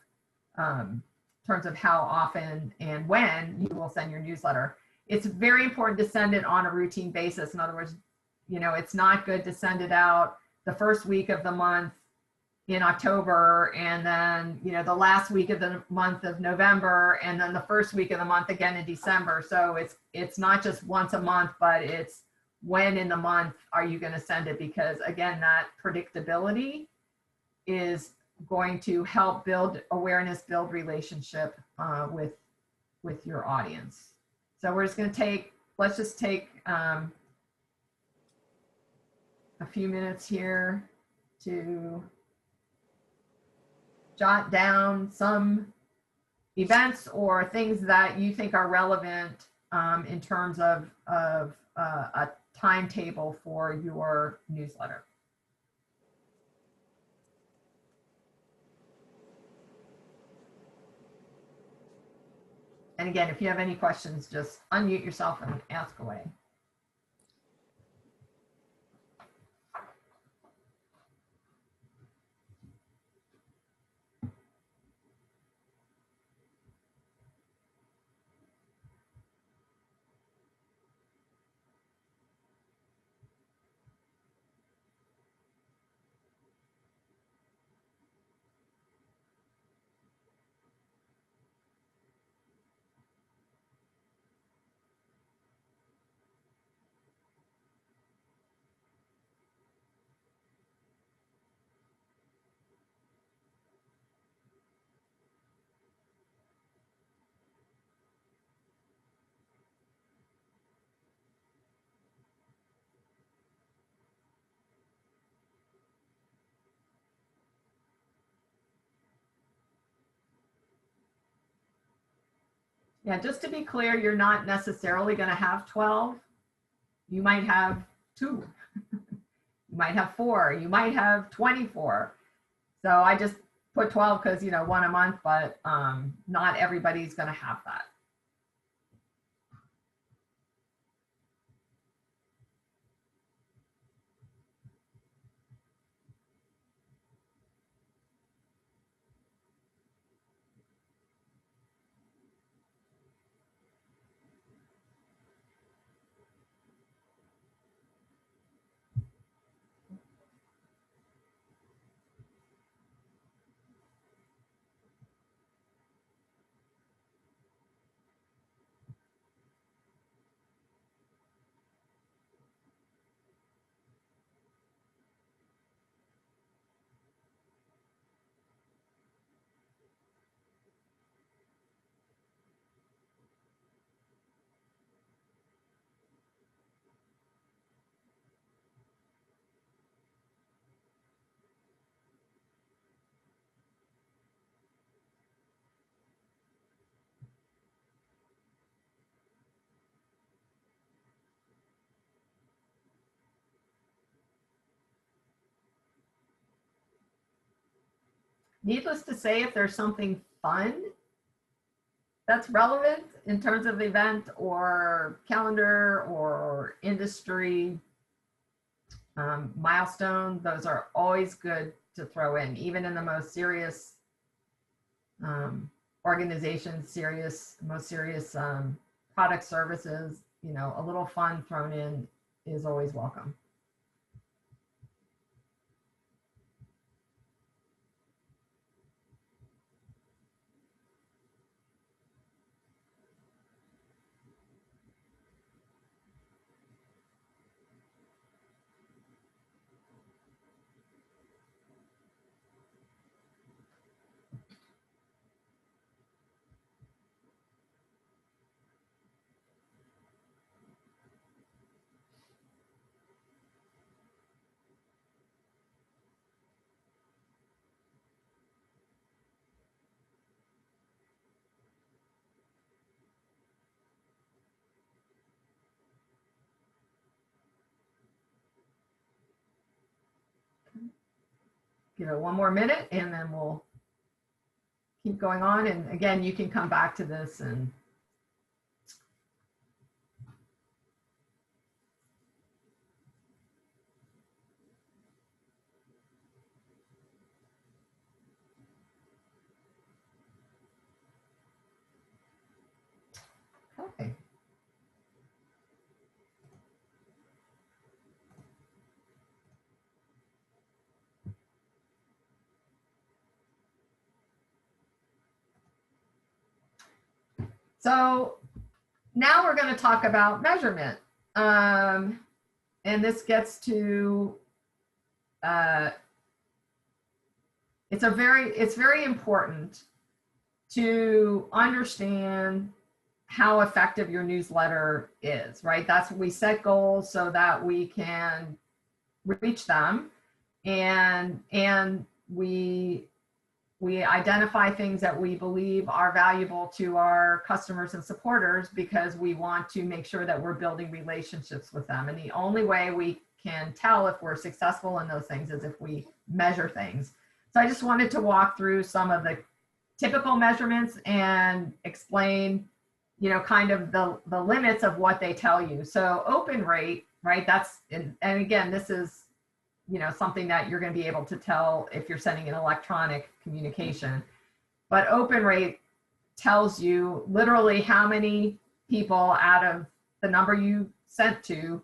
how often and when you will send your newsletter. It's very important to send it on a routine basis. In other words, it's not good to send it out the first week of the month in October, and then, the last week of the month of November, and then the first week of the month again in December. So it's not just once a month, but it's when in the month are you going to send it? Because again, that predictability is going to help build awareness, build relationship with your audience. So we're just going to let's just take a few minutes here to jot down some events or things that you think are relevant in terms of a timetable for your newsletter. And again, if you have any questions, just unmute yourself and ask away. Yeah, just to be clear, you're not necessarily going to have 12. You might have 2. You might have 4. You might have 24. So I just put 12 because, you know, 1 a month, but not everybody's going to have that. Needless to say, if there's something fun that's relevant in terms of event or calendar or industry milestone, those are always good to throw in, even in the most serious organizations, most serious product services. You know, a little fun thrown in is always welcome. Give it 1 more minute and then we'll keep going on. And again, you can come back to this and okay. So now we're going to talk about measurement. And this gets to, it's very important to understand how effective your newsletter is, right? That's what we set goals so that we can reach them, and we identify things that we believe are valuable to our customers and supporters because we want to make sure that we're building relationships with them. And the only way we can tell if we're successful in those things is if we measure things. So I just wanted to walk through some of the typical measurements and explain, you know, kind of the limits of what they tell you. So open rate, right? That's, and again, this is, you know, something that you're going to be able to tell if you're sending an electronic communication. But open rate tells you literally how many people out of the number you sent to,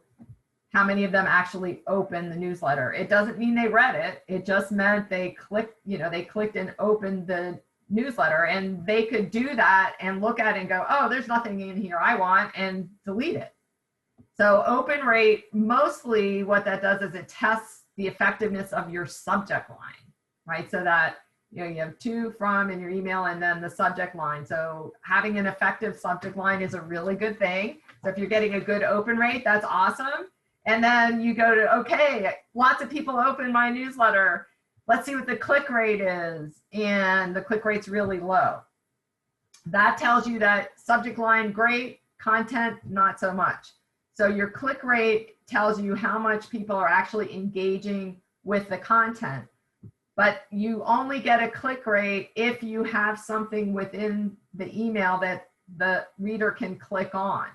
how many of them actually opened the newsletter. It doesn't mean they read it. It just meant they clicked, you know, they clicked and opened the newsletter, and they could do that and look at it and go, oh, there's nothing in here I want, and delete it. So open rate, mostly what that does is it tests the effectiveness of your subject line, right? So that, you know, you have to, from in your email, and then the subject line. So having an effective subject line is a really good thing. So if you're getting a good open rate, that's awesome. And then you go to, okay, lots of people open my newsletter. Let's see what the click rate is. And the click rate's really low. That tells you that subject line, great, content, not so much. So your click rate tells you how much people are actually engaging with the content. But you only get a click rate if you have something within the email that the reader can click on.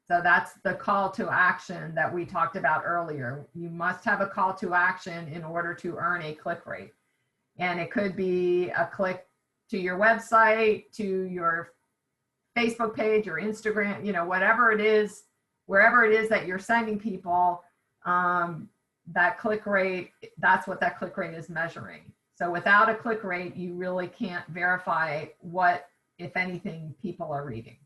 So that's the call to action that we talked about earlier. You must have a call to action in order to earn a click rate. And it could be a click to your website, to your Facebook page, or Instagram, whatever it is, wherever it is that you're sending people, that click rate, that's what that click rate is measuring. So without a click rate, you really can't verify what, if anything, people are reading.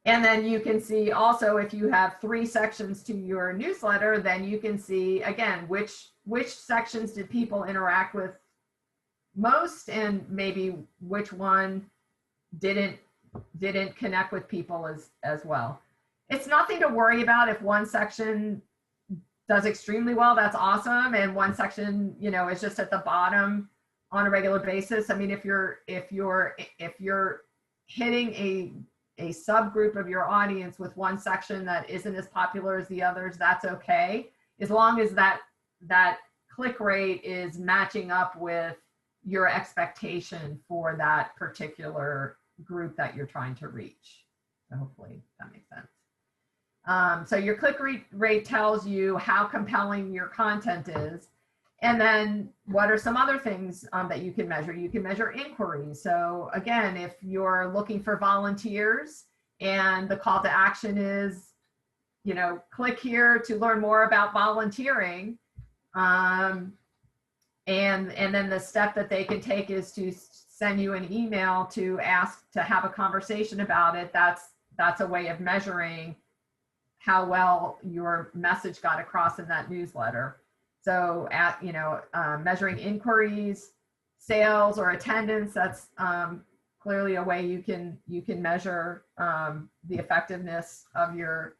And then you can see also, if you have 3 sections to your newsletter, then you can see, again, which sections did people interact with most, and maybe which one didn't connect with people as well. It's nothing to worry about. If one section does extremely well, that's awesome, and one section, is just at the bottom on a regular basis. I mean, if you're hitting a subgroup of your audience with one section that isn't as popular as the others, that's okay, as long as that click rate is matching up with your expectation for that particular group that you're trying to reach. So hopefully that makes sense. So your click rate tells you how compelling your content is. And then what are some other things that you can measure? You can measure inquiries. So again, if you're looking for volunteers and the call to action is, click here to learn more about volunteering, and then the step that they can take is to send you an email to ask to have a conversation about it. That's a way of measuring how well your message got across in that newsletter. So measuring inquiries, sales, or attendance, that's clearly a way you can measure the effectiveness of your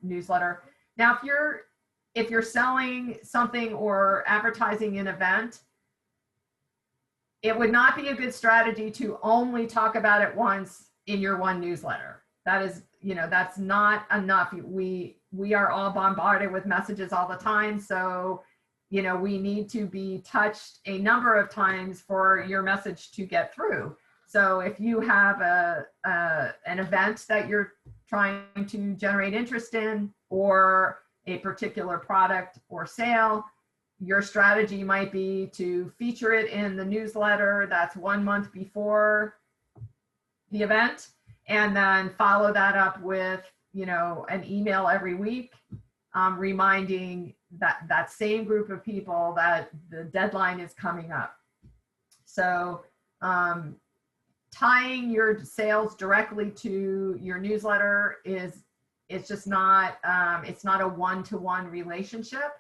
newsletter. Now, if you're selling something or advertising an event, it would not be a good strategy to only talk about it once in your one newsletter. That is, that's not enough. We are all bombarded with messages all the time. So, we need to be touched a number of times for your message to get through. So if you have an event that you're trying to generate interest in, or a particular product or sale, your strategy might be to feature it in the newsletter that's 1 month before the event, and then follow that up with, an email every week, reminding that same group of people that the deadline is coming up. So tying your sales directly to your newsletter it's just not, it's not a one-to-one relationship.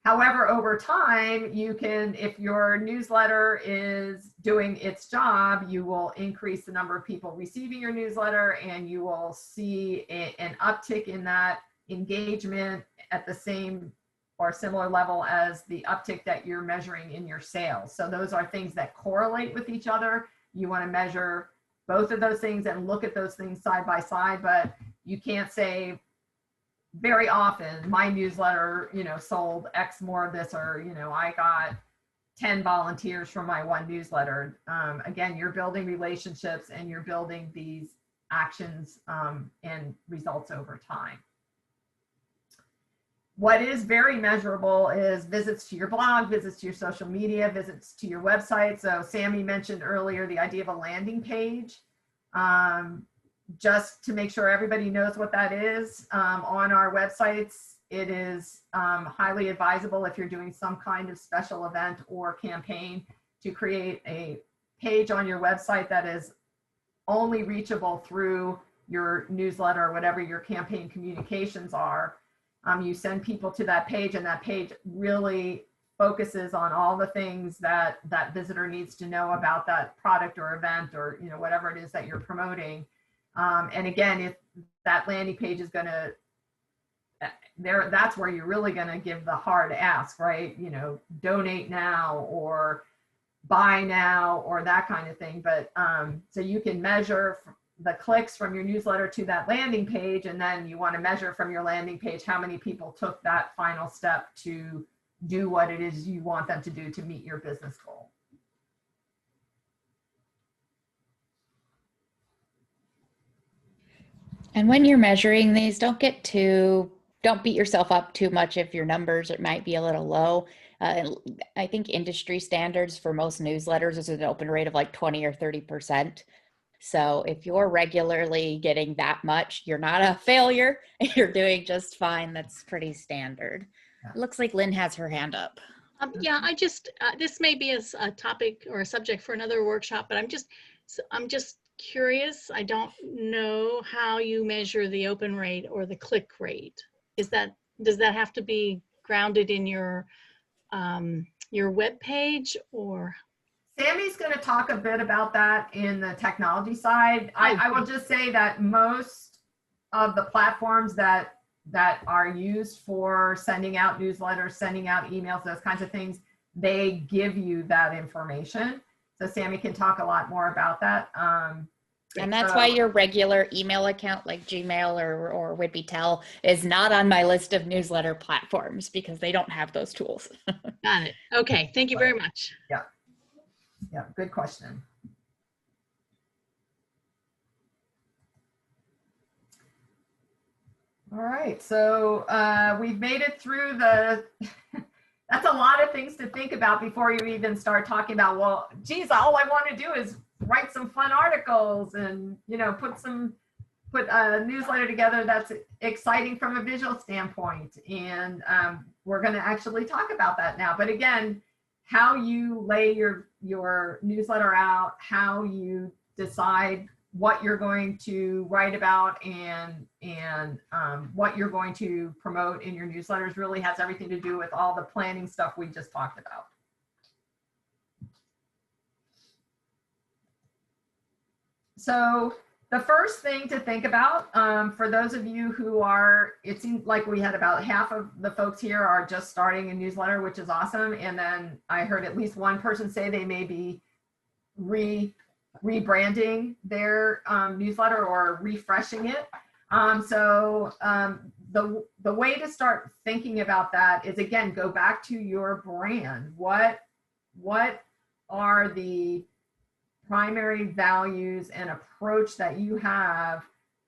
However, over time, you can, if your newsletter is doing its job, you will increase the number of people receiving your newsletter, and you will see an uptick in that engagement at the same or similar level as the uptick that you're measuring in your sales. So those are things that correlate with each other. You want to measure both of those things and look at those things side by side, but you can't say, very often my newsletter, sold X more of this, or, I got 10 volunteers from my one newsletter. Again, you're building relationships and you're building these actions and results over time. What is very measurable is visits to your blog, visits to your social media, visits to your website. So Sami mentioned earlier the idea of a landing page. Just to make sure everybody knows what that is, on our websites, it is highly advisable if you're doing some kind of special event or campaign to create a page on your website that is only reachable through your newsletter or whatever your campaign communications are. You send people to that page, and that page really focuses on all the things that that visitor needs to know about that product or event, or whatever it is that you're promoting. And again, if that landing page is going to, that's where you're really going to give the hard ask, right? Donate now, or buy now or that kind of thing. But so you can measure the clicks from your newsletter to that landing page, and then you want to measure from your landing page how many people took that final step to do what it is you want them to do to meet your business goal. And when you're measuring these, don't beat yourself up too much if your numbers might be a little low. I think industry standards for most newsletters is an open rate of like 20 or 30%. So if you're regularly getting that much, you're not a failure. You're doing just fine. That's pretty standard. Yeah. It looks like Lynn has her hand up. Yeah, I just, this may be a topic or a subject for another workshop, but I'm just curious. I don't know how you measure the open rate or the click rate. Does that have to be grounded in your web page, or? Sammy's going to talk a bit about that in the technology side. I will just say that most of the platforms that are used for sending out newsletters, sending out emails, those kinds of things, they give you that information. So Sami can talk a lot more about that. And that's why your regular email account like Gmail or WoodBeTel is not on my list of newsletter platforms, because they don't have those tools. Got it. Okay. Thank you very much. Yeah. Yeah. Good question. All right. So we've made it through that's a lot of things to think about before you even start talking about, well, geez, all I want to do is write some fun articles and, put a newsletter together that's exciting from a visual standpoint. And we're going to actually talk about that now. But again, how you lay your newsletter out, how you decide what you're going to write about and what you're going to promote in your newsletters really has everything to do with all the planning stuff we just talked about. So the first thing to think about, for those of you who are, it seems like we had about half of the folks here are just starting a newsletter, which is awesome. And then I heard at least one person say they may be rebranding their newsletter or refreshing it. The way to start thinking about that is, again, go back to your brand. What are the primary values and approach that you have?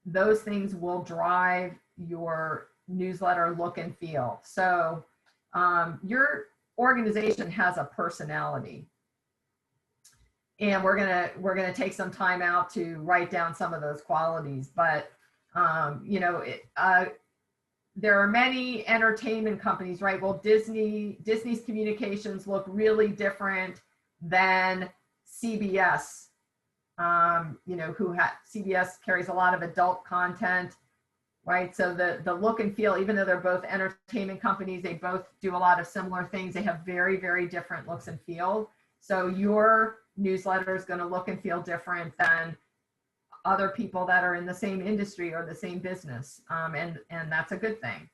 Those things will drive your newsletter look and feel. So your organization has a personality, and we're gonna take some time out to write down some of those qualities. But there are many entertainment companies, right? Well, Disney's communications look really different than CBS. CBS carries a lot of adult content, right? So the look and feel, even though they're both entertainment companies, they both do a lot of similar things. They have very, very different looks and feel. So your newsletter is going to look and feel different than other people that are in the same industry or the same business. And that's a good thing.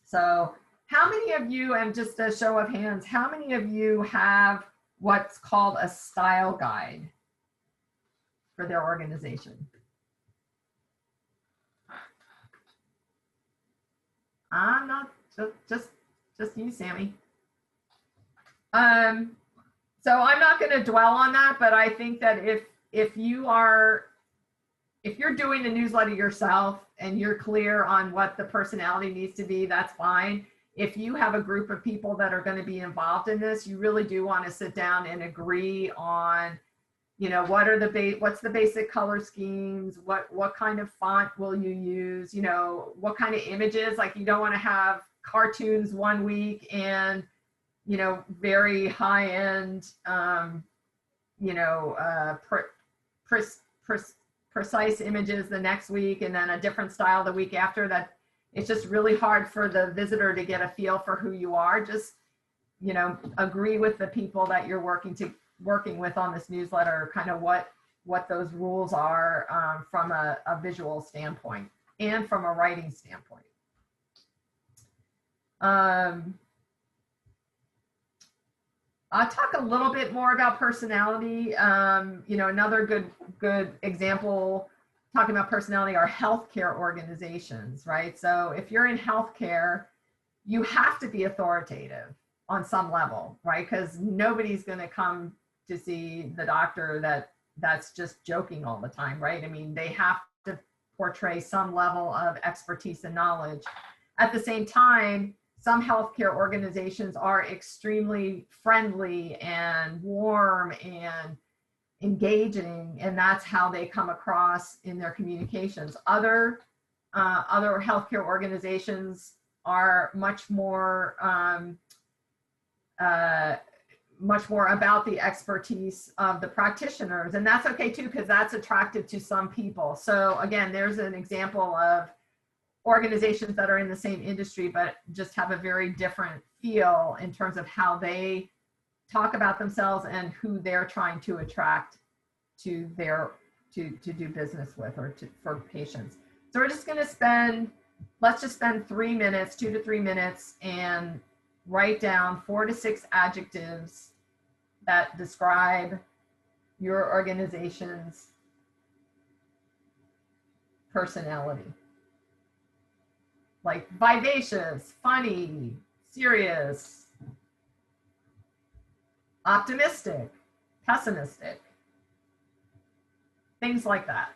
So how many of you, and just a show of hands, how many of you have what's called a style guide for their organization? I'm not, just you, Sami. So I'm not going to dwell on that, but I think that if you're doing the newsletter yourself and you're clear on what the personality needs to be, that's fine. If you have a group of people that are going to be involved in this, you really do want to sit down and agree on, what's the basic color schemes, what kind of font will you use, what kind of images. Like, you don't want to have cartoons one week and very high end, precise images the next week, and then a different style the week after. That it's just really hard for the visitor to get a feel for who you are. Just, agree with the people that you're working with on this newsletter, kind of what those rules are from a visual standpoint and from a writing standpoint. I'll talk a little bit more about personality. Another good example talking about personality are healthcare organizations, right? So if you're in healthcare, you have to be authoritative on some level, right? Because nobody's going to come to see the doctor that's just joking all the time, right? I mean, they have to portray some level of expertise and knowledge. At the same time, some healthcare organizations are extremely friendly and warm and engaging, and that's how they come across in their communications. Other healthcare organizations are much more about the expertise of the practitioners, and that's okay too, because that's attractive to some people. So again, there's an example of organizations that are in the same industry but just have a very different feel in terms of how they talk about themselves and who they're trying to attract to do business with or for patients. So we're just going to let's just spend 3 minutes, 2 to 3 minutes, and write down 4 to 6 adjectives that describe your organization's personality. Like vivacious, funny, serious, optimistic, pessimistic, things like that.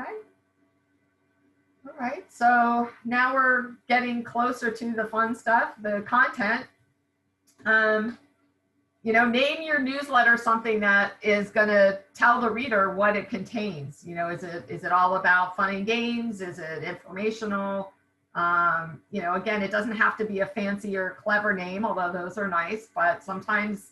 Okay. All right, so now we're getting closer to the fun stuff, the content. Name your newsletter something that is going to tell the reader what it contains. Is it all about fun and games? Is it informational? Again, it doesn't have to be a fancy or clever name, although those are nice, but sometimes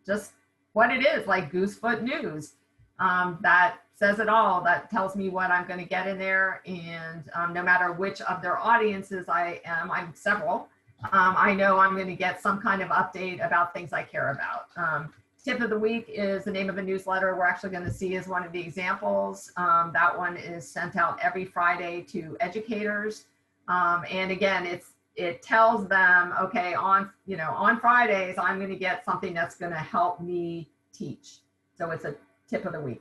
just what it is, like Goosefoot News. That says it all. That tells me what I'm going to get in there. And no matter which of their audiences I'm several, I know I'm going to get some kind of update about things I care about. Tip of the week is the name of a newsletter we're actually going to see as one of the examples. That one is sent out every Friday to educators. And again, it tells them, okay, on Fridays, I'm going to get something that's going to help me teach. So it's a tip of the week.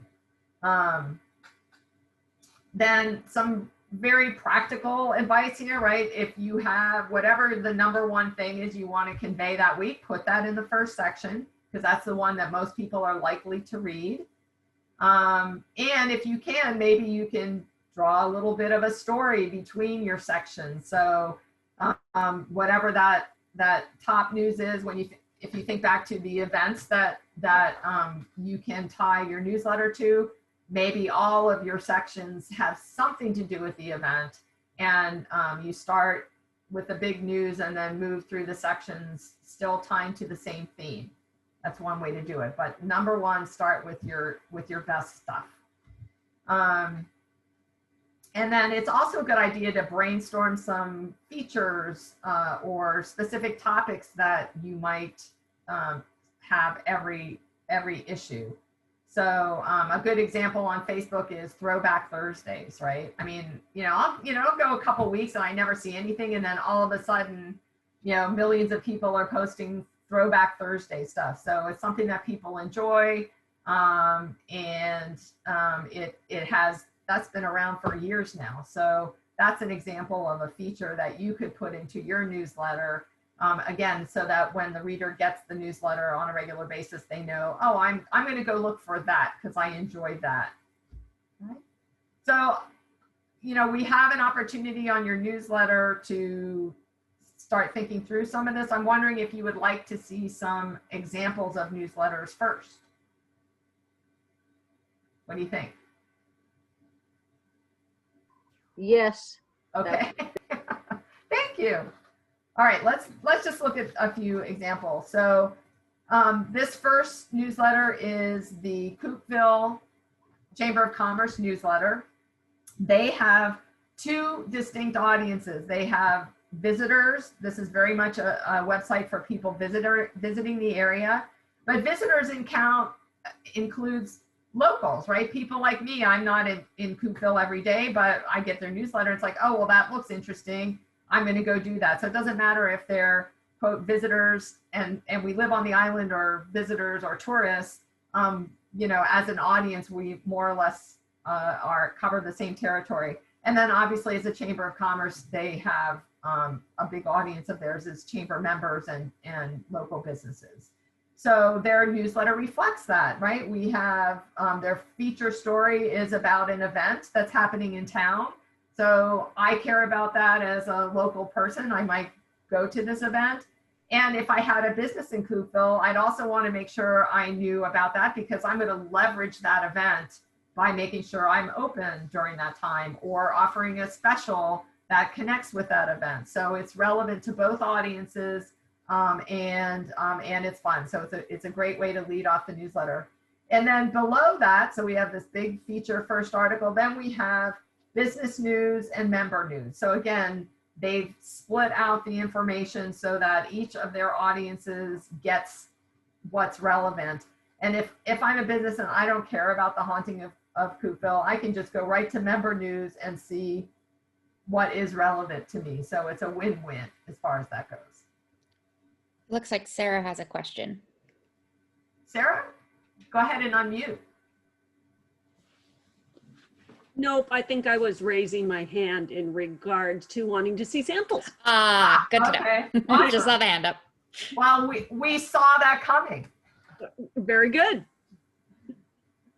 Then some very practical advice here, right? If you have whatever the number one thing is you want to convey that week, put that in the first section, because that's the one that most people are likely to read. And if you can, maybe you can draw a little bit of a story between your sections. So whatever that top news is, if you think back to the events that you can tie your newsletter to, maybe all of your sections have something to do with the event, and you start with the big news and then move through the sections still tying to the same theme. That's one way to do it. But number one, start with your best stuff. And then it's also a good idea to brainstorm some features or specific topics that you might have every issue. So a good example on Facebook is Throwback Thursdays, right? I mean, I'll go a couple weeks and I never see anything, and then all of a sudden, millions of people are posting Throwback Thursday stuff. So it's something that people enjoy, and that's been around for years now. So that's an example of a feature that you could put into your newsletter. Again, so that when the reader gets the newsletter on a regular basis, they know, oh, I'm going to go look for that because I enjoyed that. Right? So, we have an opportunity on your newsletter to start thinking through some of this. I'm wondering if you would like to see some examples of newsletters first. What do you think? Yes. Okay. Thank you. All right, let's just look at a few examples. So this first newsletter is the Coopville Chamber of Commerce newsletter. They have two distinct audiences. They have visitors. This is very much a website for people visiting the area, but visitors includes locals, right? People like me. I'm not in Coopville every day, but I get their newsletter. It's like, oh, well, that looks interesting. I'm going to go do that. So it doesn't matter if they're, quote, visitors and we live on the island, or visitors or tourists. As an audience, we more or less cover the same territory. And then obviously as a Chamber of Commerce, they have a big audience of theirs is chamber members and local businesses. So their newsletter reflects that, right? We have their feature story is about an event that's happening in town. So I care about that as a local person. I might go to this event. And if I had a business in Coopville, I'd also want to make sure I knew about that, because I'm going to leverage that event by making sure I'm open during that time or offering a special that connects with that event. So it's relevant to both audiences, and it's fun. So it's a great way to lead off the newsletter. And then below that, so we have this big feature first article. Then we have business news and member news. So again, they've split out the information so that each of their audiences gets what's relevant. And if I'm a business and I don't care about the haunting of Coopville, I can just go right to member news and see what is relevant to me. So it's a win-win as far as that goes. Looks like Sarah has a question. Sarah, go ahead and unmute. Nope, I think I was raising my hand in regard to wanting to see samples. Ah, good to Okay. know. I just saw the hand up. Well, we saw that coming. Very good.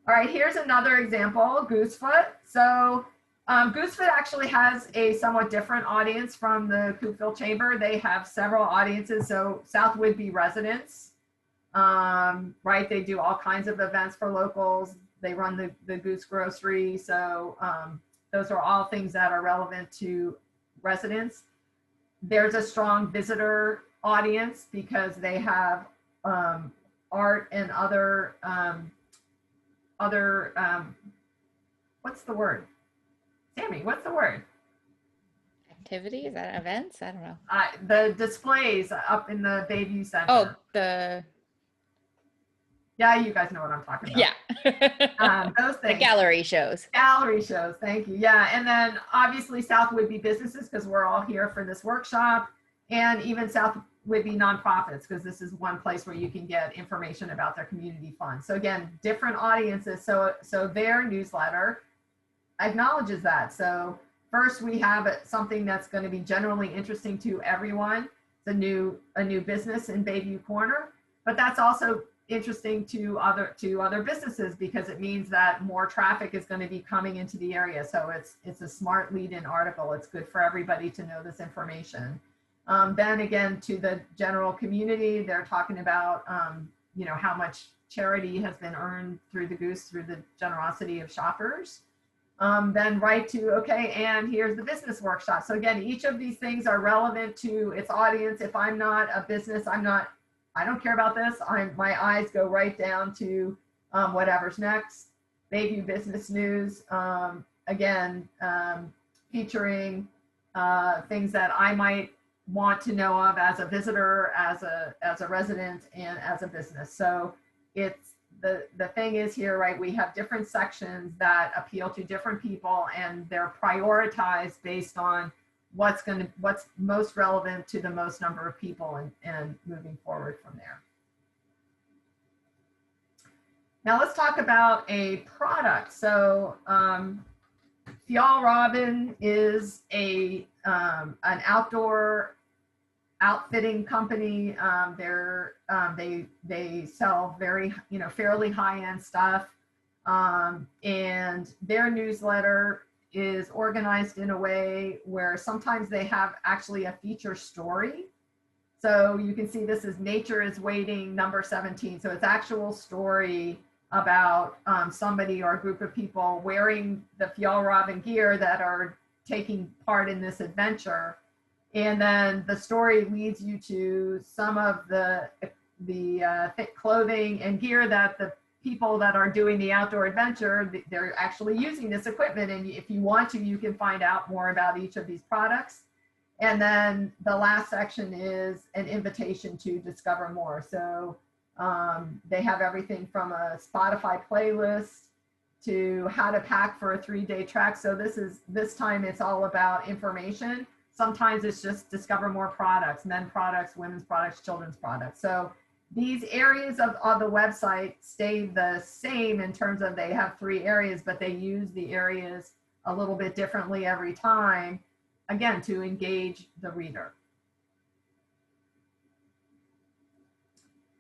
All right, here's another example, Goosefoot. So Goosefoot actually has a somewhat different audience from the Coopville Chamber. They have several audiences. So South Whidbey residents, right? They do all kinds of events for locals. They run the Goose Grocery. So those are all things that are relevant to residents. There's a strong visitor audience because they have art and other what's the word? Sami, what's the word? Activity? Is that events? I don't know. The displays up in the Bayview Center. Oh, yeah, you guys know what I'm talking about. yeah. Those The things. gallery shows. Gallery shows, thank you. Yeah, and then obviously South Whidbey businesses, because we're all here for this workshop, and even South Whidbey nonprofits, because this is one place where you can get information about their community funds. So again, different audiences. So their newsletter acknowledges that. So first we have something that's going to be generally interesting to everyone. It's a new business in Bayview Corner, but that's also interesting to other businesses because it means that more traffic is going to be coming into the area. So it's a smart lead-in article. It's good for everybody to know this information. Then again, to the general community, they're talking about how much charity has been earned through the Goose through the generosity of shoppers. Then right to, okay, and here's the business workshop. So again, each of these things are relevant to its audience. If I'm not a business, I don't care about this. My eyes go right down to whatever's next. Bayview Business News, again, featuring things that I might want to know of as a visitor, as a resident, and as a business. So it's the thing is here, right? We have different sections that appeal to different people, and they're prioritized based on what's most relevant to the most number of people, and moving forward from there. Now let's talk about a product. So Fjall Robin is an outdoor outfitting company. They sell very, fairly high-end stuff. And their newsletter is organized in a way where sometimes they have actually a feature story. So you can see this is Nature is Waiting number 17. So it's actual story about somebody or a group of people wearing the Fjall Robin gear that are taking part in this adventure. And then the story leads you to some of the thick clothing and gear that the people that are doing the outdoor adventure, they're actually using this equipment. And if you want to, you can find out more about each of these products. And then the last section is an invitation to discover more. So they have everything from a Spotify playlist to how to pack for a 3-day trek. So this time it's all about information. Sometimes it's just discover more products, men products, women's products, children's products. So these areas of the website stay the same in terms of they have 3 areas, but they use the areas a little bit differently every time, again, to engage the reader.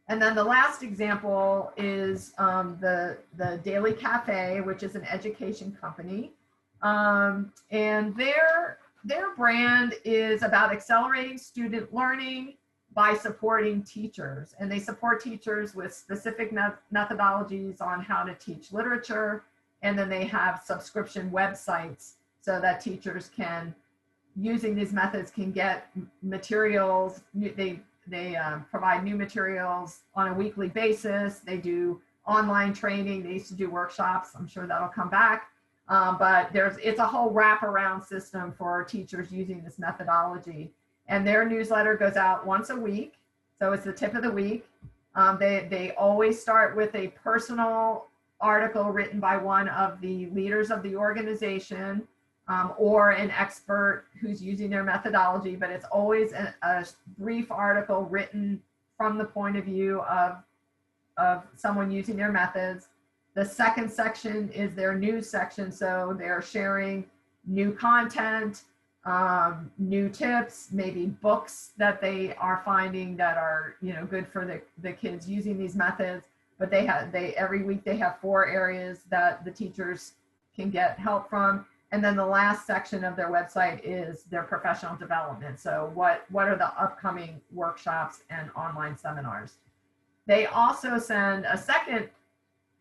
And then the last example is the Daily Cafe, which is an education company. And their brand is about accelerating student learning by supporting teachers. And they support teachers with specific methodologies on how to teach literature. And then they have subscription websites so that teachers can, using these methods, can get materials. They provide new materials on a weekly basis. They do online training. They used to do workshops. I'm sure that'll come back. But it's a whole wraparound system for teachers using this methodology. And their newsletter goes out once a week. So it's the tip of the week. They always start with a personal article written by one of the leaders of the organization or an expert who's using their methodology, but it's always a brief article written from the point of view of someone using their methods. The second section is their news section. So they're sharing new content, new tips, maybe books that they are finding that are, good for the kids using these methods. But every week they have 4 areas that the teachers can get help from. And then the last section of their website is their professional development. So what are the upcoming workshops and online seminars? They also send a second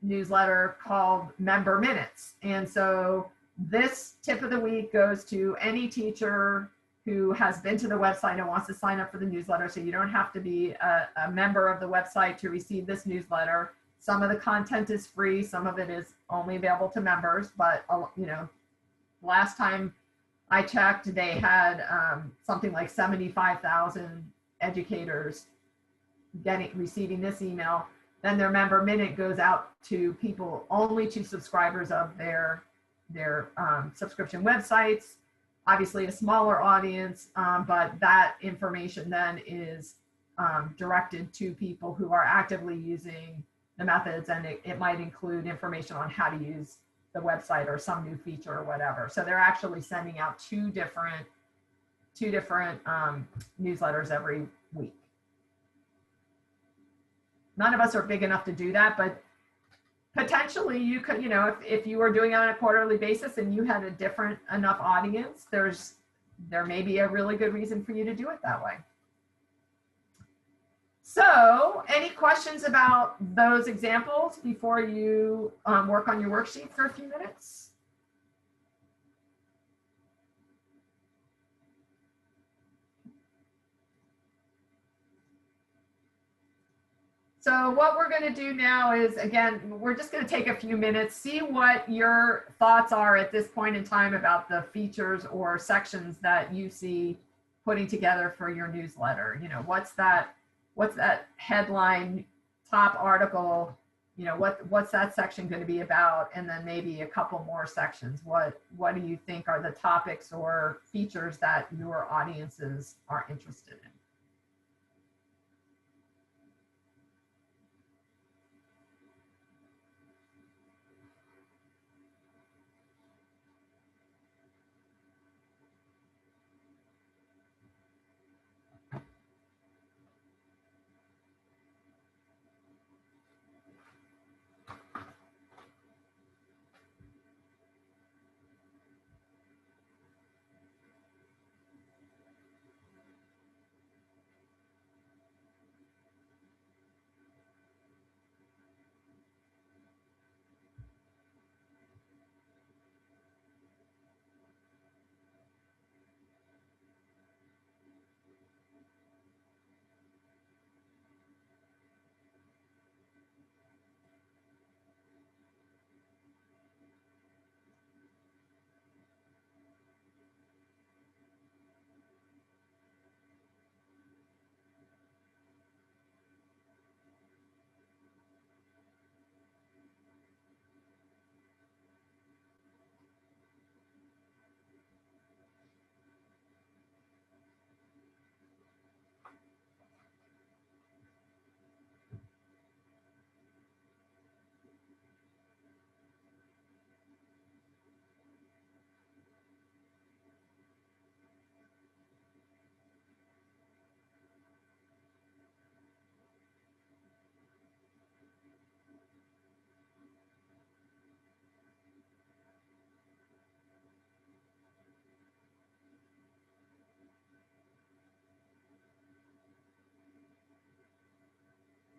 newsletter called Member Minutes. And so this tip of the week goes to any teacher who has been to the website and wants to sign up for the newsletter. So you don't have to be a member of the website to receive this newsletter. Some of the content is free. Some of it is only available to members, but last time I checked, they had something like 75,000 educators receiving this email. Then their Member Minute goes out to people, only to subscribers of their subscription websites. Obviously a smaller audience, but that information then is directed to people who are actively using the methods, and it might include information on how to use the website or some new feature or whatever. So they're actually sending out two different newsletters every week. None of us are big enough to do that, but potentially you could, if you were doing it on a quarterly basis and you had a different enough audience, there may be a really good reason for you to do it that way. So any questions about those examples before you work on your worksheet for a few minutes? So what we're going to do now is, again, we're just going to take a few minutes, see what your thoughts are at this point in time about the features or sections that you see putting together for your newsletter? You know, what's that headline, top article, you know, what's that section going to be about? And then maybe a couple more sections. What do you think are the topics or features that your audiences are interested in?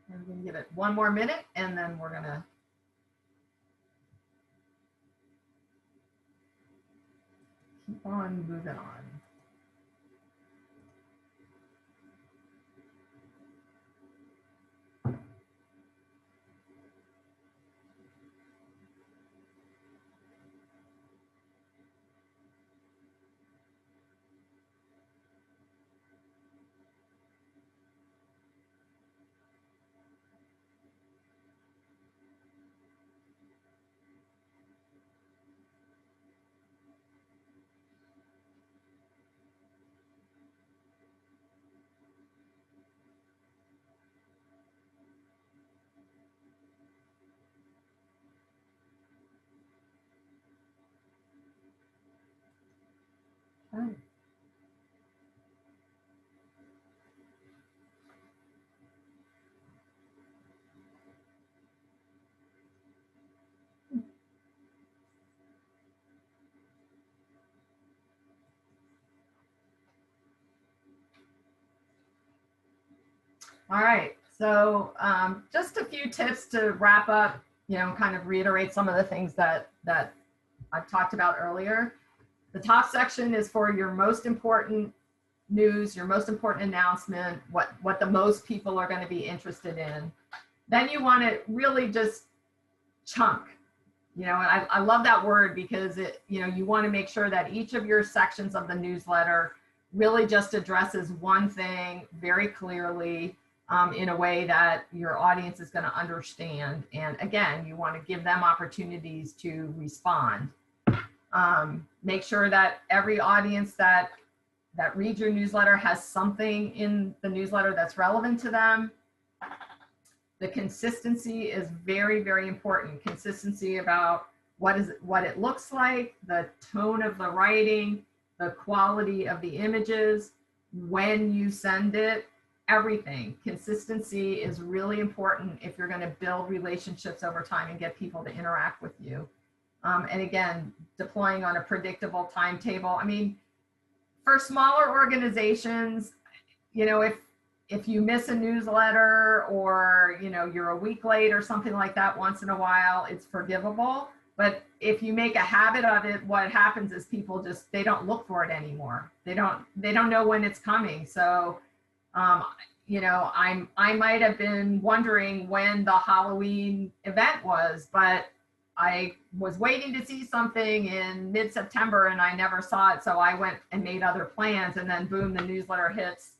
We're going to give it one more minute, and then we're going to keep on moving on. Okay. All right, so just a few tips to wrap up, you know, kind of reiterate some of the things that I've talked about earlier. The top section is for your most important news, your most important announcement, what the most people are going to be interested in. Then you want to really just chunk, you know, and I love that word because it, you know, you want to make sure that each of your sections of the newsletter really just addresses one thing very clearly, in a way that your audience is going to understand. And again, you want to give them opportunities to respond. Make sure that every audience that reads your newsletter has something in the newsletter that's relevant to them. The consistency is very, very important. Consistency about what it looks like, the tone of the writing, the quality of the images, when you send it, everything. Consistency is really important if you're going to build relationships over time and get people to interact with you. And again, deploying on a predictable timetable. I mean, for smaller organizations, you know, if you miss a newsletter or, you know, you're a week late or something like that once in a while, it's forgivable. But if you make a habit of it, what happens is people just, they don't look for it anymore. They don't know when it's coming. So, you know, I might have been wondering when the Halloween event was, but I was waiting to see something in mid-September and I never saw it. So I went and made other plans, and then boom, the newsletter hits,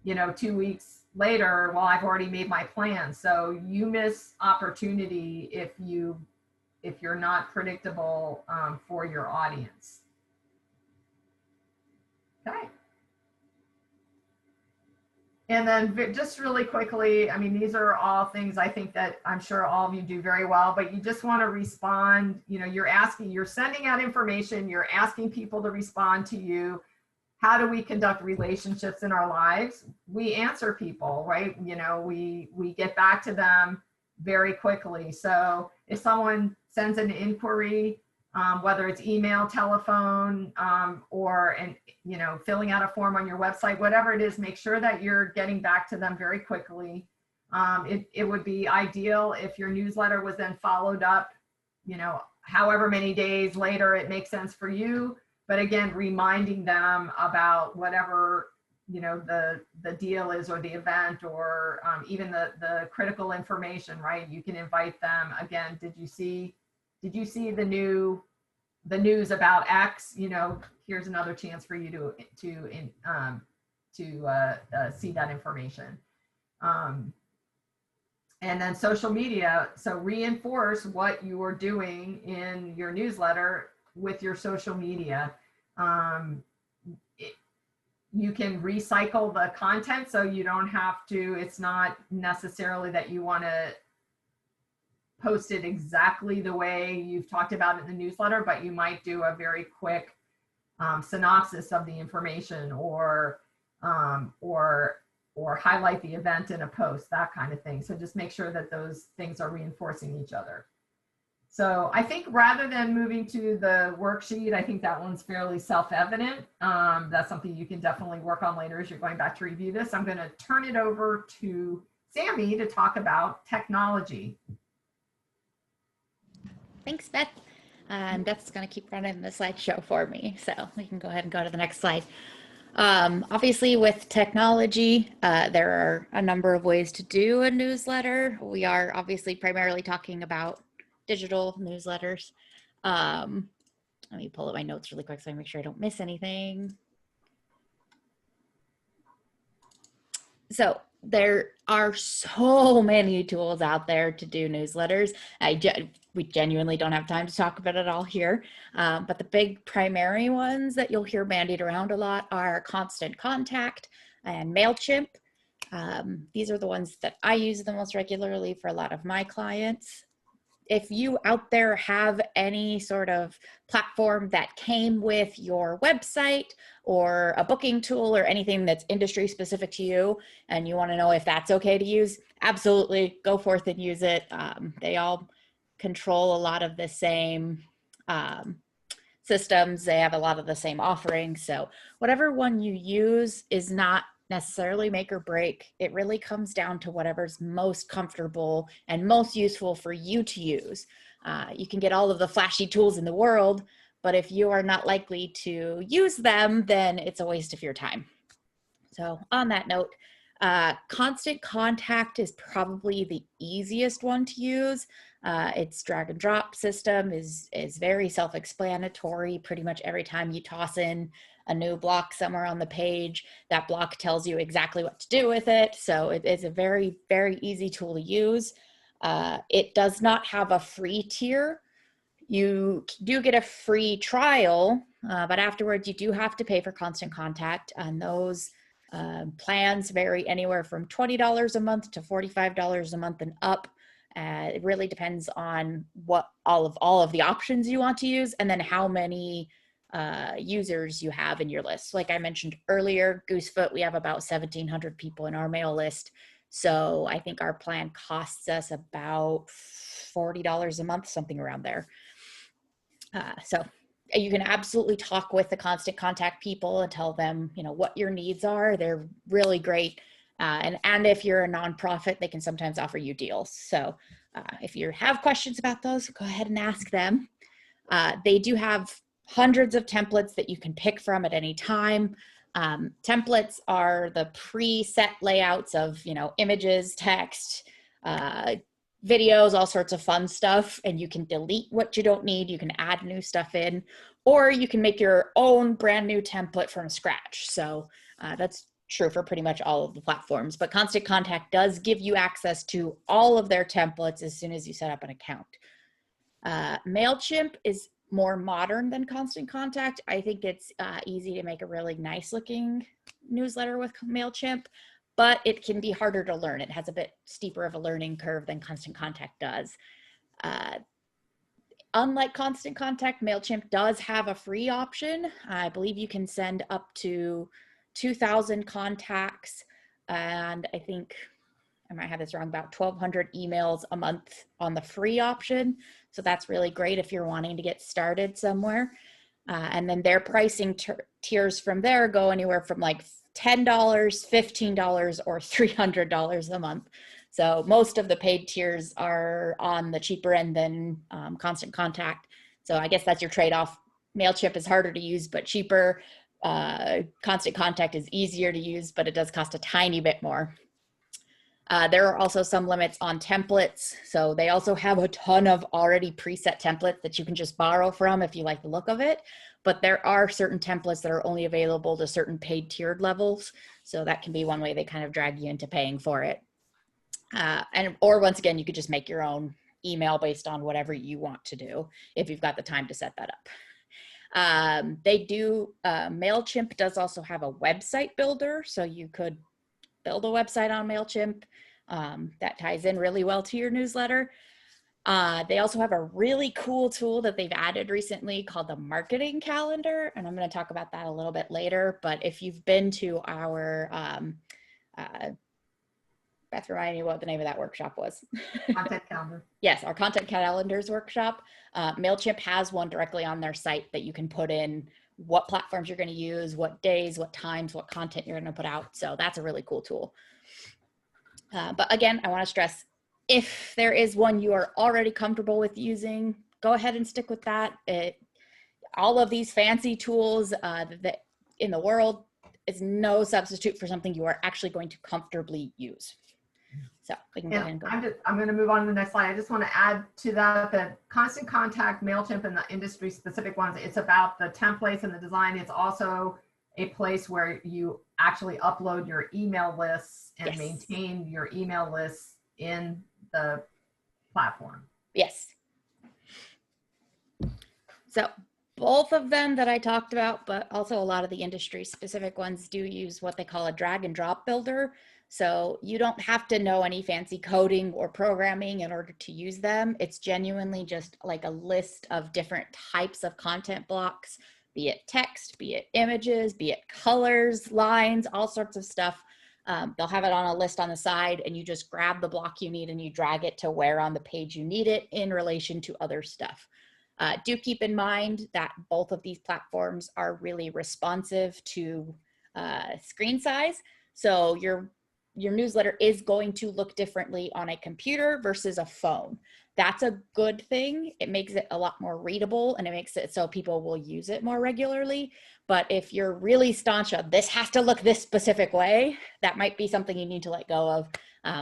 2 weeks later. Well, I've already made my plan. So you miss opportunity if you're not predictable for your audience. Okay. And then just really quickly, I mean, these are all things I think that I'm sure all of you do very well, but you just want to respond. You're sending out information, you're asking people to respond to you. How do we conduct relationships in our lives? We answer people, right? We get back to them very quickly. So if someone sends an inquiry, whether it's email, telephone, or filling out a form on your website, whatever it is, make sure that you're getting back to them very quickly. It would be ideal if your newsletter was then followed up, however many days later it makes sense for you. But again, reminding them about whatever the deal is, or the event, or even the critical information, right? You can invite them again. Did you see the news about X? Here's another chance for you to see that information. And then social media. So reinforce what you are doing in your newsletter with your social media. You can recycle the content, so you don't have to. It's not necessarily that you want to post it exactly the way you've talked about in the newsletter, but you might do a very quick synopsis of the information, or highlight the event in a post, that kind of thing. So just make sure that those things are reinforcing each other. So I think rather than moving to the worksheet, I think that one's fairly self-evident. That's something you can definitely work on later as you're going back to review this. I'm going to turn it over to Sami to talk about technology. Thanks, Beth. And Beth's going to keep running the slideshow for me, so we can go ahead and go to the next slide. Obviously, with technology, there are a number of ways to do a newsletter. We are obviously primarily talking about digital newsletters. Let me pull up my notes really quick so I make sure I don't miss anything. So there are so many tools out there to do newsletters. We genuinely don't have time to talk about it all here, but the big primary ones that you'll hear bandied around a lot are Constant Contact and MailChimp. These are the ones that I use the most regularly for a lot of my clients. If you out there have any sort of platform that came with your website or a booking tool or anything that's industry specific to you, and you want to know if that's okay to use, absolutely go forth and use it. They all control a lot of the same systems. They have a lot of the same offerings. So whatever one you use is not necessarily make or break. It really comes down to whatever's most comfortable and most useful for you to use. You can get all of the flashy tools in the world, but if you are not likely to use them, then it's a waste of your time. So on that note, Constant Contact is probably the easiest one to use. Its drag and drop system is very self-explanatory. Pretty much every time you toss in a new block somewhere on the page, that block tells you exactly what to do with it. So it is a very, very easy tool to use. It does not have a free tier. You do get a free trial, but afterwards you do have to pay for Constant Contact, and those plans vary anywhere from $20 a month to $45 a month and up. It really depends on what all of the options you want to use, and then how many users you have in your list. Like I mentioned earlier, Goosefoot, we have about 1,700 people in our mail list. So I think our plan costs us about $40 a month, something around there. So you can absolutely talk with the Constant Contact people and tell them, what your needs are. They're really great. And if you're a nonprofit, they can sometimes offer you deals. So if you have questions about those, go ahead and ask them. They do have hundreds of templates that you can pick from at any time. Templates are the preset layouts of, images, text, videos, all sorts of fun stuff, and you can delete what you don't need. You can add new stuff in, or you can make your own brand new template from scratch. So that's true for pretty much all of the platforms, but Constant Contact does give you access to all of their templates as soon as you set up an account. MailChimp is more modern than Constant Contact. I think it's easy to make a really nice looking newsletter with MailChimp, but it can be harder to learn. It has a bit steeper of a learning curve than Constant Contact does. Unlike Constant Contact, MailChimp does have a free option. I believe you can send up to 2,000 contacts, and I think, I might have this wrong, about 1,200 emails a month on the free option. So that's really great if you're wanting to get started somewhere. And then their pricing tiers from there go anywhere from like $10, $15, or $300 a month. So most of the paid tiers are on the cheaper end than Constant Contact. So I guess that's your trade-off. MailChimp is harder to use, but cheaper. Constant Contact is easier to use, but it does cost a tiny bit more. There are also some limits on templates. So they also have a ton of already preset templates that you can just borrow from if you like the look of it. But there are certain templates that are only available to certain paid tiered levels. So that can be one way they kind of drag you into paying for it. Or once again, you could just make your own email based on whatever you want to do if you've got the time to set that up. MailChimp does also have a website builder. So you could build a website on MailChimp. That ties in really well to your newsletter. They also have a really cool tool that they've added recently called the marketing calendar. And I'm going to talk about that a little bit later. But if you've been to our, Beth, remind me what the name of that workshop was. Content calendar. Yes, our content calendars workshop. MailChimp has one directly on their site that you can put in what platforms you're going to use, what days, what times, what content you're going to put out. So that's a really cool tool. But again, I want to stress, if there is one you are already comfortable with using, go ahead and stick with that. All of these fancy tools that in the world is no substitute for something you are actually going to comfortably use. So we can go ahead and go. I'm going to move on to the next slide. I just want to add to that Constant Contact, MailChimp, and the industry specific ones, it's about the templates and the design. It's also a place where you actually upload your email lists and Yes. maintain your email lists in the platform. Yes. So both of them that I talked about, but also a lot of the industry specific ones do use what they call a drag and drop builder. So you don't have to know any fancy coding or programming in order to use them. It's genuinely just like a list of different types of content blocks, be it text, be it images, be it colors, lines, all sorts of stuff. They'll have it on a list on the side, and you just grab the block you need and you drag it to where on the page you need it in relation to other stuff. Do keep in mind that both of these platforms are really responsive to screen size. So your newsletter is going to look differently on a computer versus a phone. That's a good thing. It makes it a lot more readable, and it makes it so people will use it more regularly. But if you're really staunch on this has to look this specific way, that might be something you need to let go of.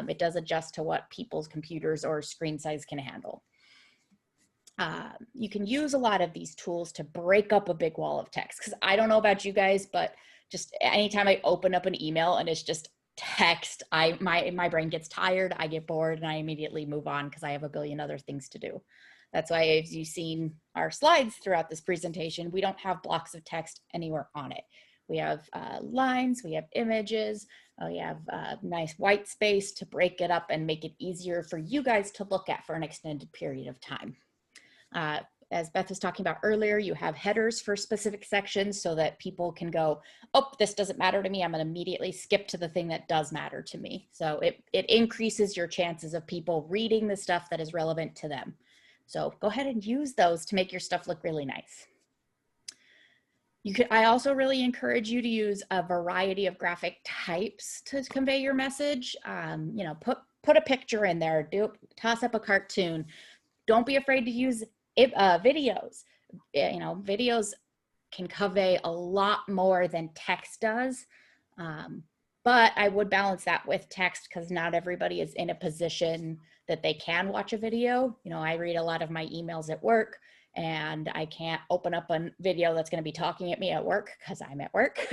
It does adjust to what people's computers or screen size can handle. You can use a lot of these tools to break up a big wall of text. Because I don't know about you guys, but just anytime I open up an email and it's just text, my brain gets tired, I get bored, and I immediately move on because I have a billion other things to do. That's why, as you've seen our slides throughout this presentation, we don't have blocks of text anywhere on it. We have lines, we have images, we have nice white space to break it up and make it easier for you guys to look at for an extended period of time. As Beth was talking about earlier, you have headers for specific sections so that people can go, oh, this doesn't matter to me. I'm going to immediately skip to the thing that does matter to me. So it increases your chances of people reading the stuff that is relevant to them. So go ahead and use those to make your stuff look really nice. I also really encourage you to use a variety of graphic types to convey your message. You know, put a picture in there, toss up a cartoon. Don't be afraid to use videos. You know, videos can convey a lot more than text does. But I would balance that with text because not everybody is in a position that they can watch a video. You know, I read a lot of my emails at work and I can't open up a video that's going to be talking at me at work because I'm at work.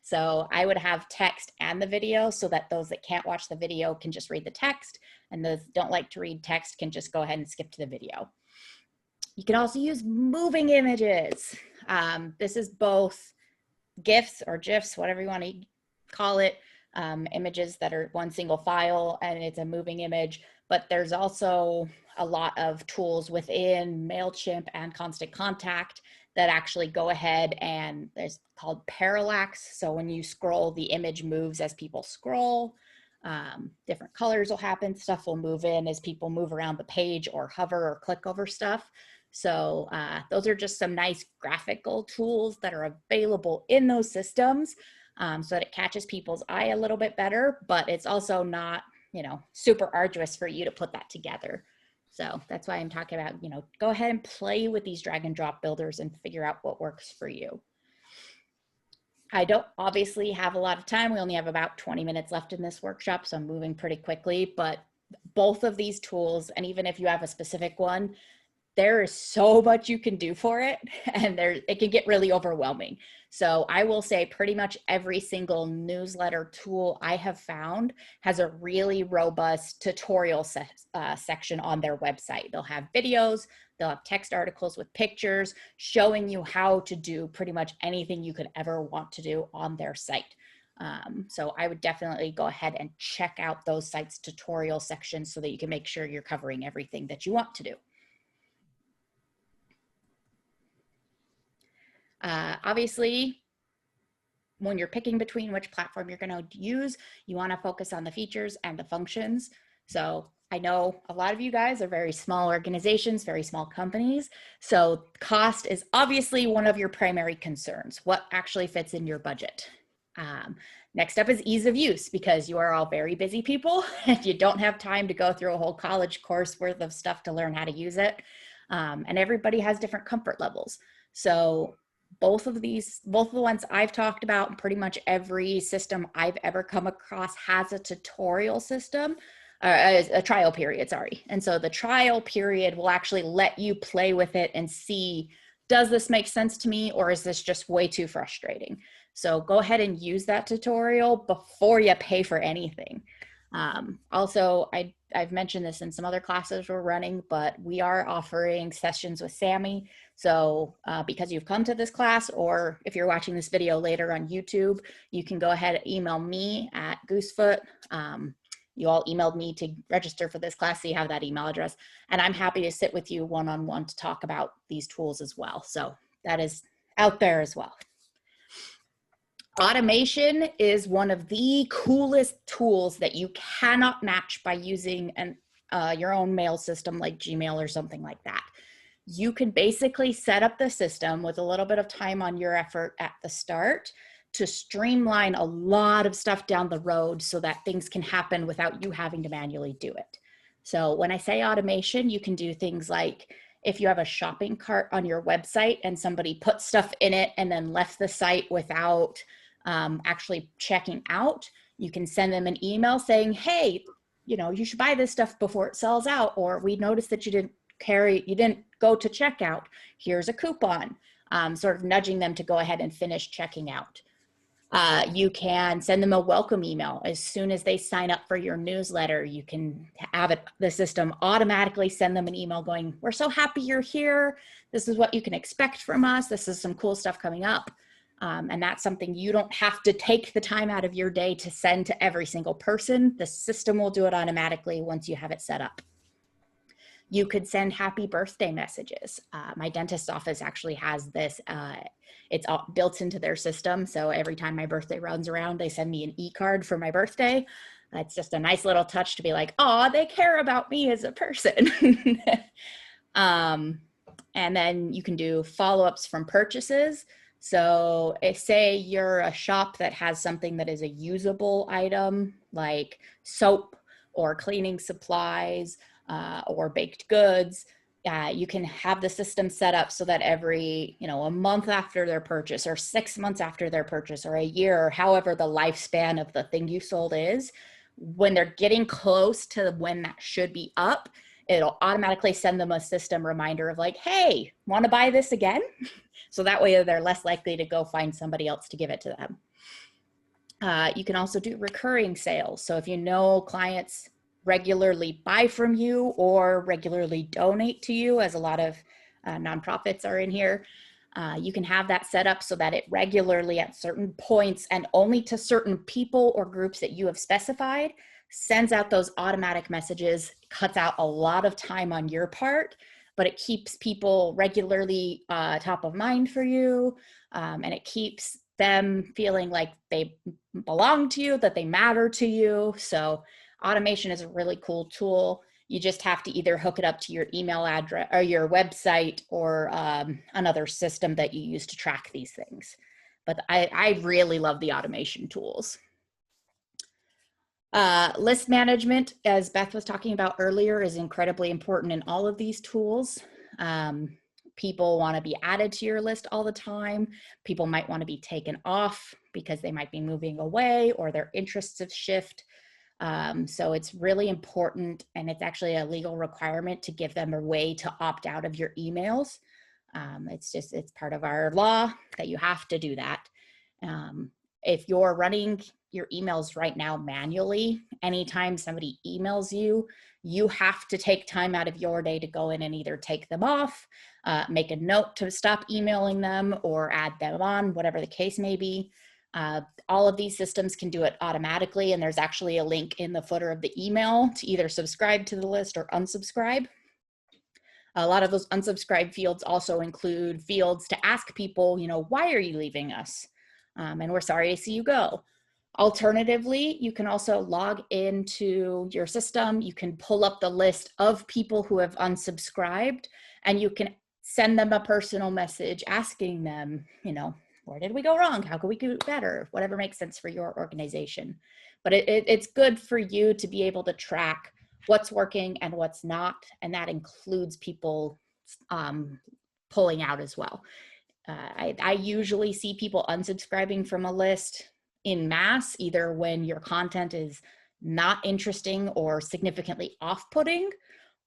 So I would have text and the video so that those that can't watch the video can just read the text, and those that don't like to read text can just go ahead and skip to the video. You can also use moving images. This is both GIFs or GIFs, whatever you want to call it, images that are one single file and it's a moving image. But there's also a lot of tools within MailChimp and Constant Contact that actually go ahead, and there's called parallax. So when you scroll, the image moves as people scroll. Different colors will happen. Stuff will move in as people move around the page or hover or click over stuff. So those are just some nice graphical tools that are available in those systems so that it catches people's eye a little bit better, but it's also not, you know, super arduous for you to put that together. So that's why I'm talking about, you know, go ahead and play with these drag and drop builders and figure out what works for you. I don't obviously have a lot of time. We only have about 20 minutes left in this workshop, so I'm moving pretty quickly, but both of these tools, and even if you have a specific one, there is so much you can do for it, and it can get really overwhelming. So I will say pretty much every single newsletter tool I have found has a really robust tutorial section on their website. They'll have videos, they'll have text articles with pictures showing you how to do pretty much anything you could ever want to do on their site. So I would definitely go ahead and check out those sites' tutorial sections so that you can make sure you're covering everything that you want to do. Obviously, when you're picking between which platform you're going to use, you want to focus on the features and the functions. So I know a lot of you guys are very small organizations, very small companies. So cost is obviously one of your primary concerns. What actually fits in your budget? Next up is ease of use, because you are all very busy people and you don't have time to go through a whole college course worth of stuff to learn how to use it. And everybody has different comfort levels. So both of the ones I've talked about, and pretty much every system I've ever come across has a tutorial system, a trial period, sorry. And so the trial period will actually let you play with it and see, does this make sense to me, or is this just way too frustrating? So go ahead and use that tutorial before you pay for anything. Also, I've mentioned this in some other classes we're running, but we are offering sessions with Sami. So because you've come to this class, or if you're watching this video later on YouTube, you can go ahead and email me at Goosefoot. You all emailed me to register for this class, so you have that email address. And I'm happy to sit with you one-on-one to talk about these tools as well. So that is out there as well. Automation is one of the coolest tools that you cannot match by using your own mail system like Gmail or something like that. You can basically set up the system with a little bit of time on your effort at the start to streamline a lot of stuff down the road so that things can happen without you having to manually do it. So when I say automation, you can do things like, if you have a shopping cart on your website and somebody put stuff in it and then left the site without actually checking out, you can send them an email saying, hey, you know, you should buy this stuff before it sells out, or we noticed that you didn't go to checkout. Here's a coupon, sort of nudging them to go ahead and finish checking out. You can send them a welcome email. As soon as they sign up for your newsletter, you can have the system automatically send them an email going, we're so happy you're here. This is what you can expect from us. This is some cool stuff coming up. And that's something you don't have to take the time out of your day to send to every single person. The system will do it automatically once you have it set up. You could send happy birthday messages. My dentist's office actually has this. It's all built into their system. So every time my birthday runs around, they send me an e-card for my birthday. It's just a nice little touch to be like, oh, they care about me as a person. And then you can do follow-ups from purchases. So say you're a shop that has something that is a usable item like soap or cleaning supplies or baked goods, You can have the system set up so that every, a month after their purchase, or 6 months after their purchase, or a year, or however the lifespan of the thing you sold is, when they're getting close to when that should be up, it'll automatically send them a system reminder of like, hey, want to buy this again? So that way they're less likely to go find somebody else to give it to them. You can also do recurring sales. So if you know clients regularly buy from you or regularly donate to you, as a lot of nonprofits are in here, you can have that set up so that it regularly at certain points and only to certain people or groups that you have specified sends out those automatic messages, cuts out a lot of time on your part, but it keeps people regularly top of mind for you, and it keeps them feeling like they belong to you, that they matter to you. So automation is a really cool tool. You just have to either hook it up to your email address or your website or another system that you use to track these things. But I really love the automation tools. List management, as Beth was talking about earlier, is incredibly important in all of these tools. People want to be added to your list all the time. People might want to be taken off because they might be moving away or their interests have shifted. So it's really important, and it's actually a legal requirement to give them a way to opt out of your emails. It's part of our law that you have to do that. If you're running your emails right now manually, anytime somebody emails you, you have to take time out of your day to go in and either take them off, make a note to stop emailing them, or add them on, whatever the case may be. All of these systems can do it automatically, and there's actually a link in the footer of the email to either subscribe to the list or unsubscribe. A lot of those unsubscribe fields also include fields to ask people, why are you leaving us? And we're sorry to see you go. Alternatively, you can also log into your system. You can pull up the list of people who have unsubscribed, and you can send them a personal message asking them, where did we go wrong? How can we do better? Whatever makes sense for your organization. But it's good for you to be able to track what's working and what's not, and that includes people pulling out as well. I usually see people unsubscribing from a list in mass, either when your content is not interesting or significantly off-putting,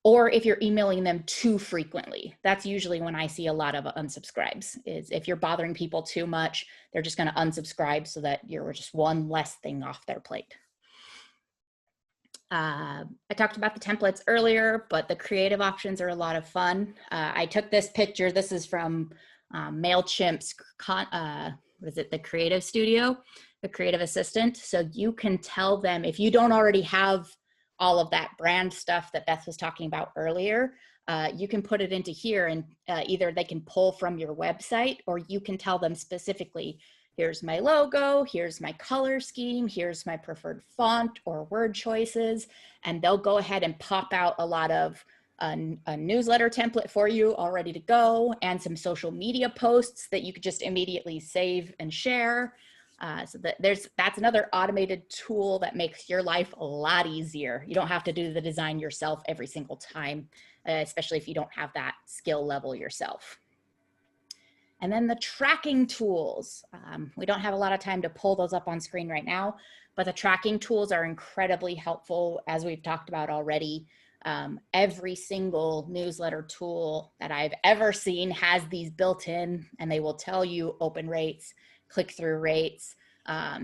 or if you're emailing them too frequently. That's usually when I see a lot of unsubscribes, is if you're bothering people too much, they're just going to unsubscribe so that you're just one less thing off their plate. I talked about the templates earlier, but the creative options are a lot of fun. I took this picture. This is from MailChimp's, the Creative Studio, the Creative Assistant. So you can tell them, if you don't already have all of that brand stuff that Beth was talking about earlier, you can put it into here, and either they can pull from your website, or you can tell them specifically, here's my logo, here's my color scheme, here's my preferred font or word choices, and they'll go ahead and pop out a lot of a newsletter template for you all ready to go, and some social media posts that you could just immediately save and share. So that's another automated tool that makes your life a lot easier. You don't have to do the design yourself every single time, especially if you don't have that skill level yourself. And then the tracking tools. We don't have a lot of time to pull those up on screen right now, but the tracking tools are incredibly helpful, as we've talked about already. Every single newsletter tool that I've ever seen has these built in, and they will tell you open rates, click-through rates,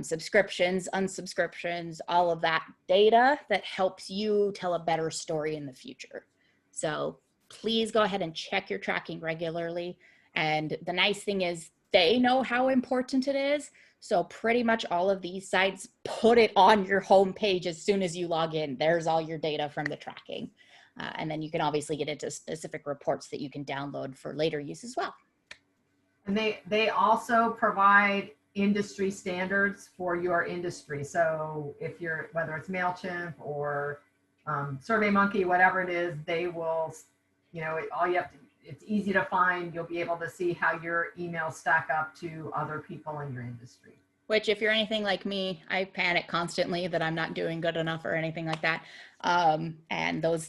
subscriptions, unsubscriptions, all of that data that helps you tell a better story in the future. So please go ahead and check your tracking regularly. And the nice thing is they know how important it is. So pretty much all of these sites put it on your home page as soon as you log in. There's all your data from the tracking. And then you can obviously get into specific reports that you can download for later use as well. And they also provide industry standards for your industry. So if you're, whether it's MailChimp or SurveyMonkey, whatever it is, they will, all you have to, it's easy to find. You'll be able to see how your emails stack up to other people in your industry. Which, if you're anything like me, I panic constantly that I'm not doing good enough or anything like that. And those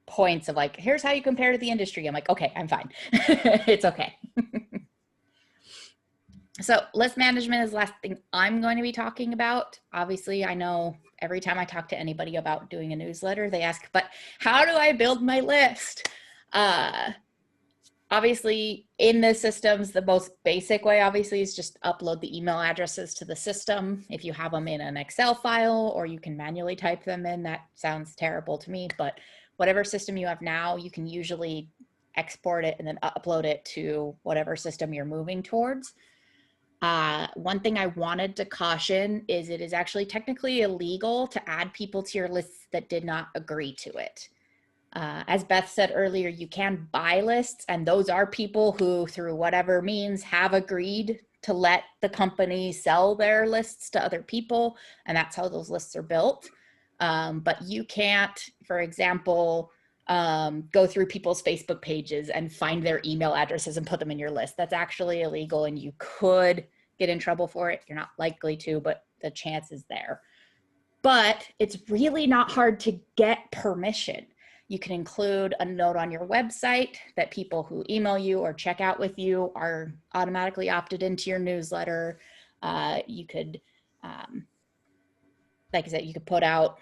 points of like, here's how you compare to the industry. I'm like, okay, I'm fine. It's okay. So list management is the last thing I'm going to be talking about. Obviously, I know every time I talk to anybody about doing a newsletter, they ask, but how do I build my list? Obviously, in the systems, the most basic way, obviously, is just upload the email addresses to the system. If you have them in an Excel file, or you can manually type them in, that sounds terrible to me, but whatever system you have now, you can usually export it and then upload it to whatever system you're moving towards. One thing I wanted to caution is it is actually technically illegal to add people to your lists that did not agree to it. As Beth said earlier, you can buy lists, and those are people who, through whatever means, have agreed to let the company sell their lists to other people, and that's how those lists are built. But you can't, for example, go through people's Facebook pages and find their email addresses and put them in your list. That's actually illegal, and you could get in trouble for it. You're not likely to, but the chance is there. But it's really not hard to get permission. You can include a note on your website that people who email you or check out with you are automatically opted into your newsletter. You could, like I said, you could put out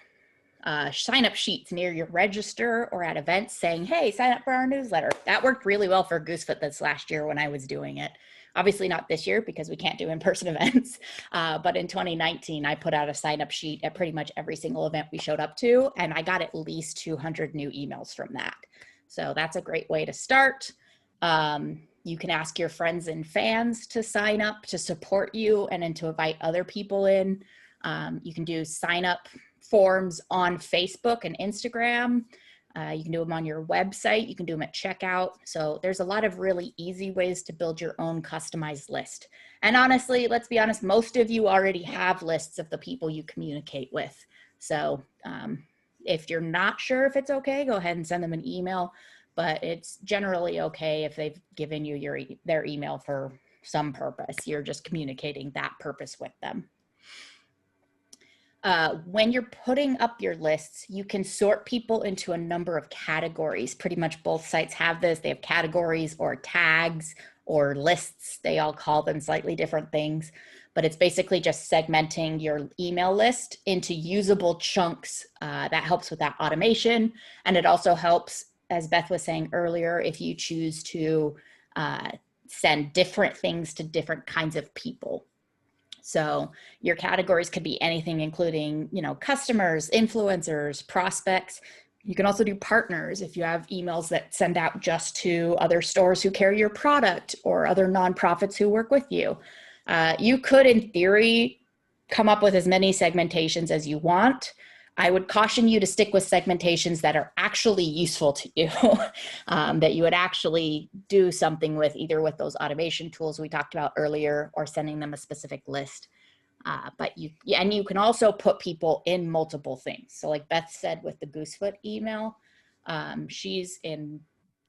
sign-up sheets near your register or at events saying, hey, sign up for our newsletter. That worked really well for Goosefoot this last year when I was doing it. Obviously not this year because we can't do in-person events, but in 2019, I put out a sign-up sheet at pretty much every single event we showed up to, and I got at least 200 new emails from that. So that's a great way to start. You can ask your friends and fans to sign up to support you and then to invite other people in. You can do sign-up forms on Facebook and Instagram. You can do them on your website. You can do them at checkout. So there's a lot of really easy ways to build your own customized list. And honestly, let's be honest, most of you already have lists of the people you communicate with. So if you're not sure if it's okay, go ahead and send them an email, but it's generally okay if they've given you their email for some purpose. You're just communicating that purpose with them. When you're putting up your lists, you can sort people into a number of categories. Pretty much both sites have this. They have categories or tags or lists. They all call them slightly different things, but it's basically just segmenting your email list into usable chunks. That helps with that automation. And it also helps, as Beth was saying earlier, if you choose to send different things to different kinds of people. So your categories could be anything, including, customers, influencers, prospects. You can also do partners if you have emails that send out just to other stores who carry your product or other nonprofits who work with you. You could, in theory, come up with as many segmentations as you want. I would caution you to stick with segmentations that are actually useful to you, that you would actually do something with, either with those automation tools we talked about earlier or sending them a specific list. But you can also put people in multiple things. So like Beth said with the Goosefoot email, she's in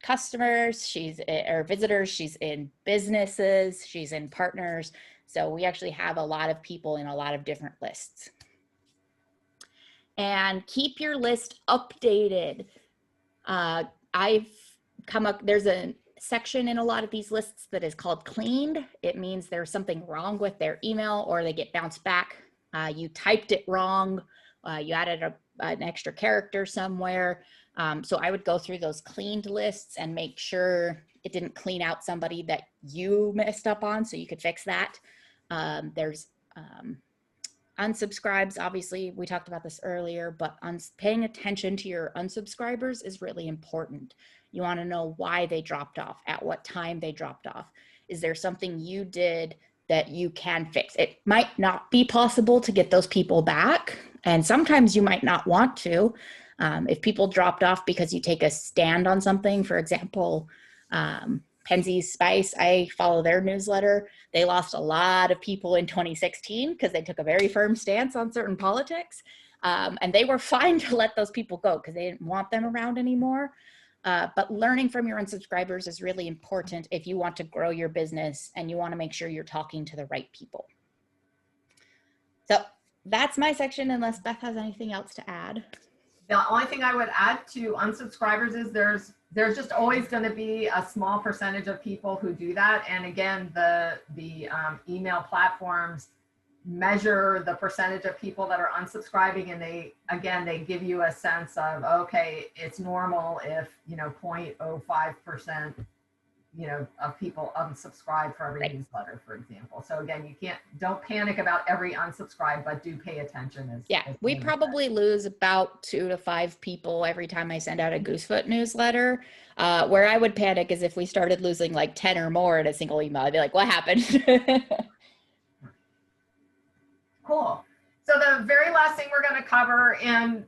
customers, or visitors, she's in businesses, she's in partners. So we actually have a lot of people in a lot of different lists. And keep your list updated. There's a section in a lot of these lists that is called cleaned. It means there's something wrong with their email or they get bounced back. You typed it wrong. You added an extra character somewhere. So I would go through those cleaned lists and make sure it didn't clean out somebody that you messed up on, so you could fix that. There's unsubscribes, obviously, we talked about this earlier, but paying attention to your unsubscribers is really important. You want to know why they dropped off, at what time they dropped off. Is there something you did that you can fix? It might not be possible to get those people back, and sometimes you might not want to. If people dropped off because you take a stand on something, for example, Pensie's Spice, I follow their newsletter. They lost a lot of people in 2016 because they took a very firm stance on certain politics. And they were fine to let those people go because they didn't want them around anymore. But learning from your unsubscribers is really important if you want to grow your business and you want to make sure you're talking to the right people. So that's my section, unless Beth has anything else to add. The only thing I would add to unsubscribers is there's just always going to be a small percentage of people who do that. And again, the email platforms measure the percentage of people that are unsubscribing, and they give you a sense of, okay, it's normal if 0.05% of people unsubscribe for every Right. newsletter, for example. So again, don't panic about every unsubscribe, but do pay attention. Yeah, we probably lose about 2 to 5 people every time I send out a Goosefoot newsletter. Where I would panic is if we started losing like 10 or more in a single email. I'd be like, what happened? Cool. So the very last thing we're going to cover, and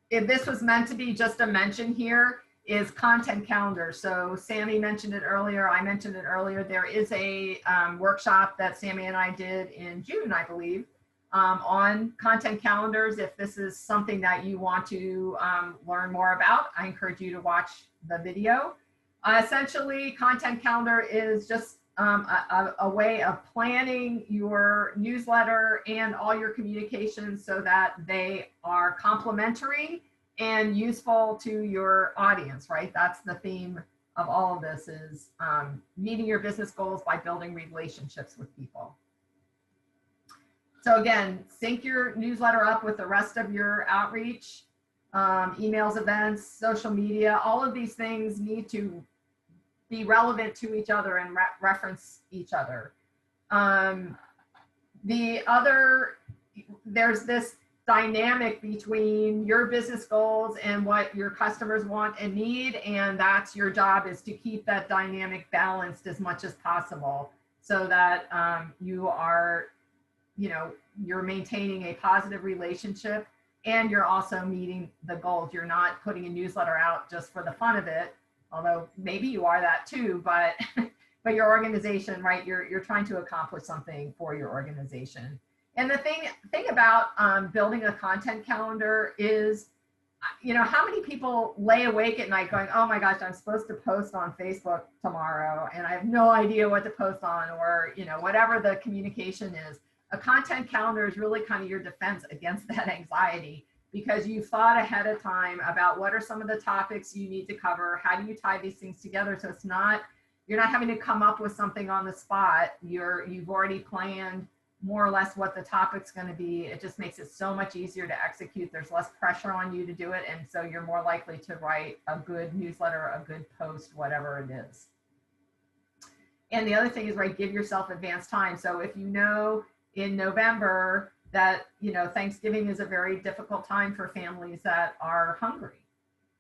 if this was meant to be just a mention here, is content calendar. So Sami mentioned it earlier. I mentioned it earlier. There is a workshop that Sami and I did in June, I believe, on content calendars. If this is something that you want to learn more about, I encourage you to watch the video. Essentially, content calendar is just a way of planning your newsletter and all your communications so that they are complementary and useful to your audience, right? That's the theme of all of this, is meeting your business goals by building relationships with people. So again, sync your newsletter up with the rest of your outreach, emails, events, social media. All of these things need to be relevant to each other and reference each other. There's this dynamic between your business goals and what your customers want and need, and that's your job, is to keep that dynamic balanced as much as possible so that you're maintaining a positive relationship and you're also meeting the goals. You're not putting a newsletter out just for the fun of it, although maybe you are that too, but your organization, right, you're trying to accomplish something for your organization. And the thing about building a content calendar is, how many people lay awake at night going, oh my gosh, I'm supposed to post on Facebook tomorrow and I have no idea what to post on, or, whatever the communication is. A content calendar is really kind of your defense against that anxiety, because you've thought ahead of time about what are some of the topics you need to cover, how do you tie these things together, so you're not having to come up with something on the spot. You've already planned more or less what the topic's going to be. It just makes it so much easier to execute. There's less pressure on you to do it, and so you're more likely to write a good newsletter, a good post, whatever it is. And the other thing is, right, give yourself advance time. So if you know in November that Thanksgiving is a very difficult time for families that are hungry,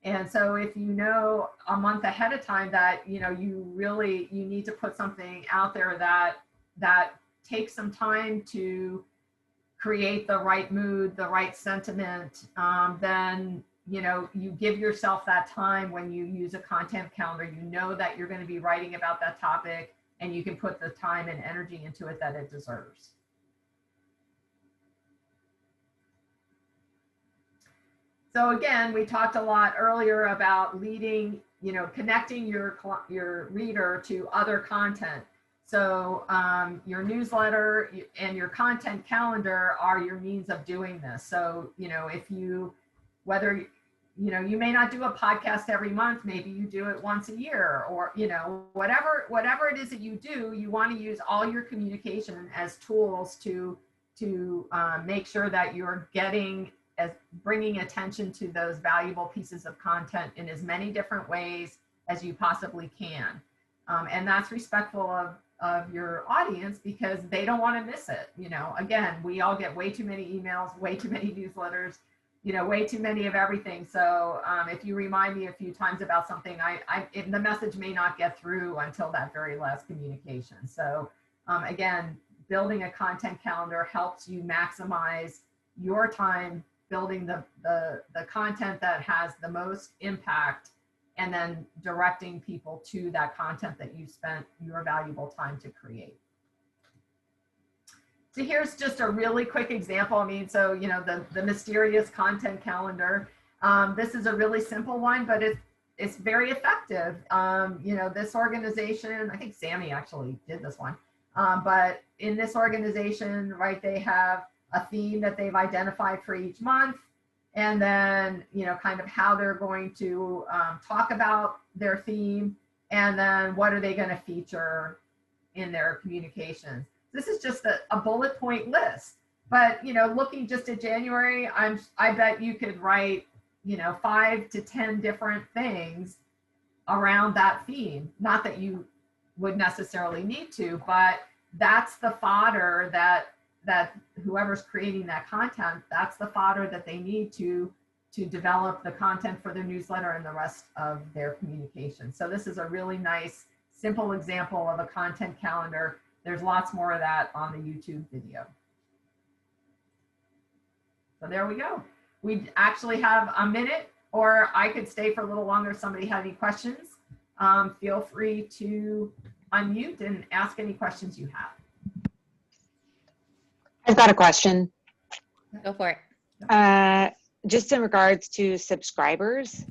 and so if you know a month ahead of time that you need to put something out there that takes some time to create the right mood, the right sentiment, then you give yourself that time when you use a content calendar. You know that you're going to be writing about that topic, and you can put the time and energy into it that it deserves. So again, we talked a lot earlier about leading, connecting your reader to other content. So your newsletter and your content calendar are your means of doing this. So, you may not do a podcast every month, maybe you do it once a year, or, whatever it is that you do, you want to use all your communication as tools to make sure that you're bringing attention to those valuable pieces of content in as many different ways as you possibly can. And that's respectful of your audience, because they don't want to miss it. Again, we all get way too many emails, way too many newsletters, way too many of everything. So if you remind me a few times about something, the message may not get through until that very last communication. So again, building a content calendar helps you maximize your time building the content that has the most impact, and then directing people to that content that you spent your valuable time to create. So here's just a really quick example. So the mysterious content calendar. This is a really simple one, but it's very effective. This organization, I think Sami actually did this one, but in this organization, right, they have a theme that they've identified for each month, and then, you know, kind of how they're going to talk about their theme, and then what are they going to feature in their communications. This is just a bullet point list, but, you know, looking just at January, I bet you could write, you know, 5 to 10 different things around that theme. Not that you would necessarily need to, but that's the fodder that whoever's creating that content, that's the fodder that they need to develop the content for their newsletter and the rest of their communication. So this is a really nice, simple example of a content calendar. There's lots more of that on the YouTube video. So there we go. We actually have a minute, or I could stay for a little longer if somebody had any questions. Feel free to unmute and ask any questions you have. I've got a question. Go for it. Just in regards to subscribers,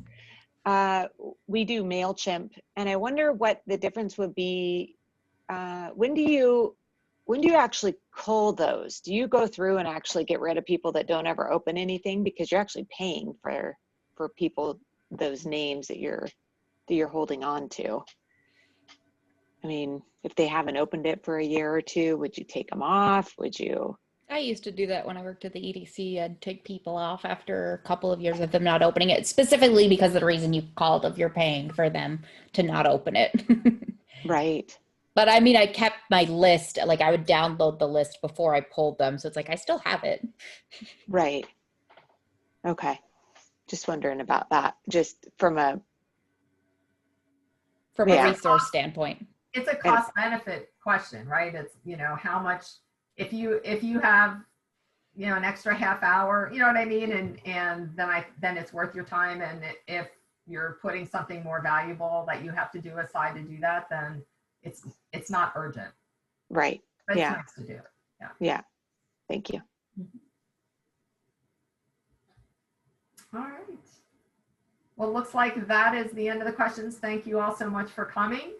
we do MailChimp, and I wonder what the difference would be. When do you actually cull those? Do you go through and actually get rid of people that don't ever open anything, because you're actually paying for people, those names that you're holding on to? I mean, if they haven't opened it for a year or two, would you take them off? Would you? I used to do that when I worked at the EDC. I'd take people off after a couple of years of them not opening it, specifically because of the reason you called of you're paying for them to not open it. Right. But I mean, I kept my list, like I would download the list before I pulled them. So it's like, I still have it. Right. Okay. Just wondering about that, just from a resource standpoint. It's a cost benefit question, right? It's, you know, how much, if you have, you know, an extra half hour, you know what I mean? And then it's worth your time. And if you're putting something more valuable that you have to do aside to do that, then it's not urgent. Right. But Yeah. it's nice to do. Yeah. Yeah. Thank you. All right. Well, looks like that is the end of the questions. Thank you all so much for coming.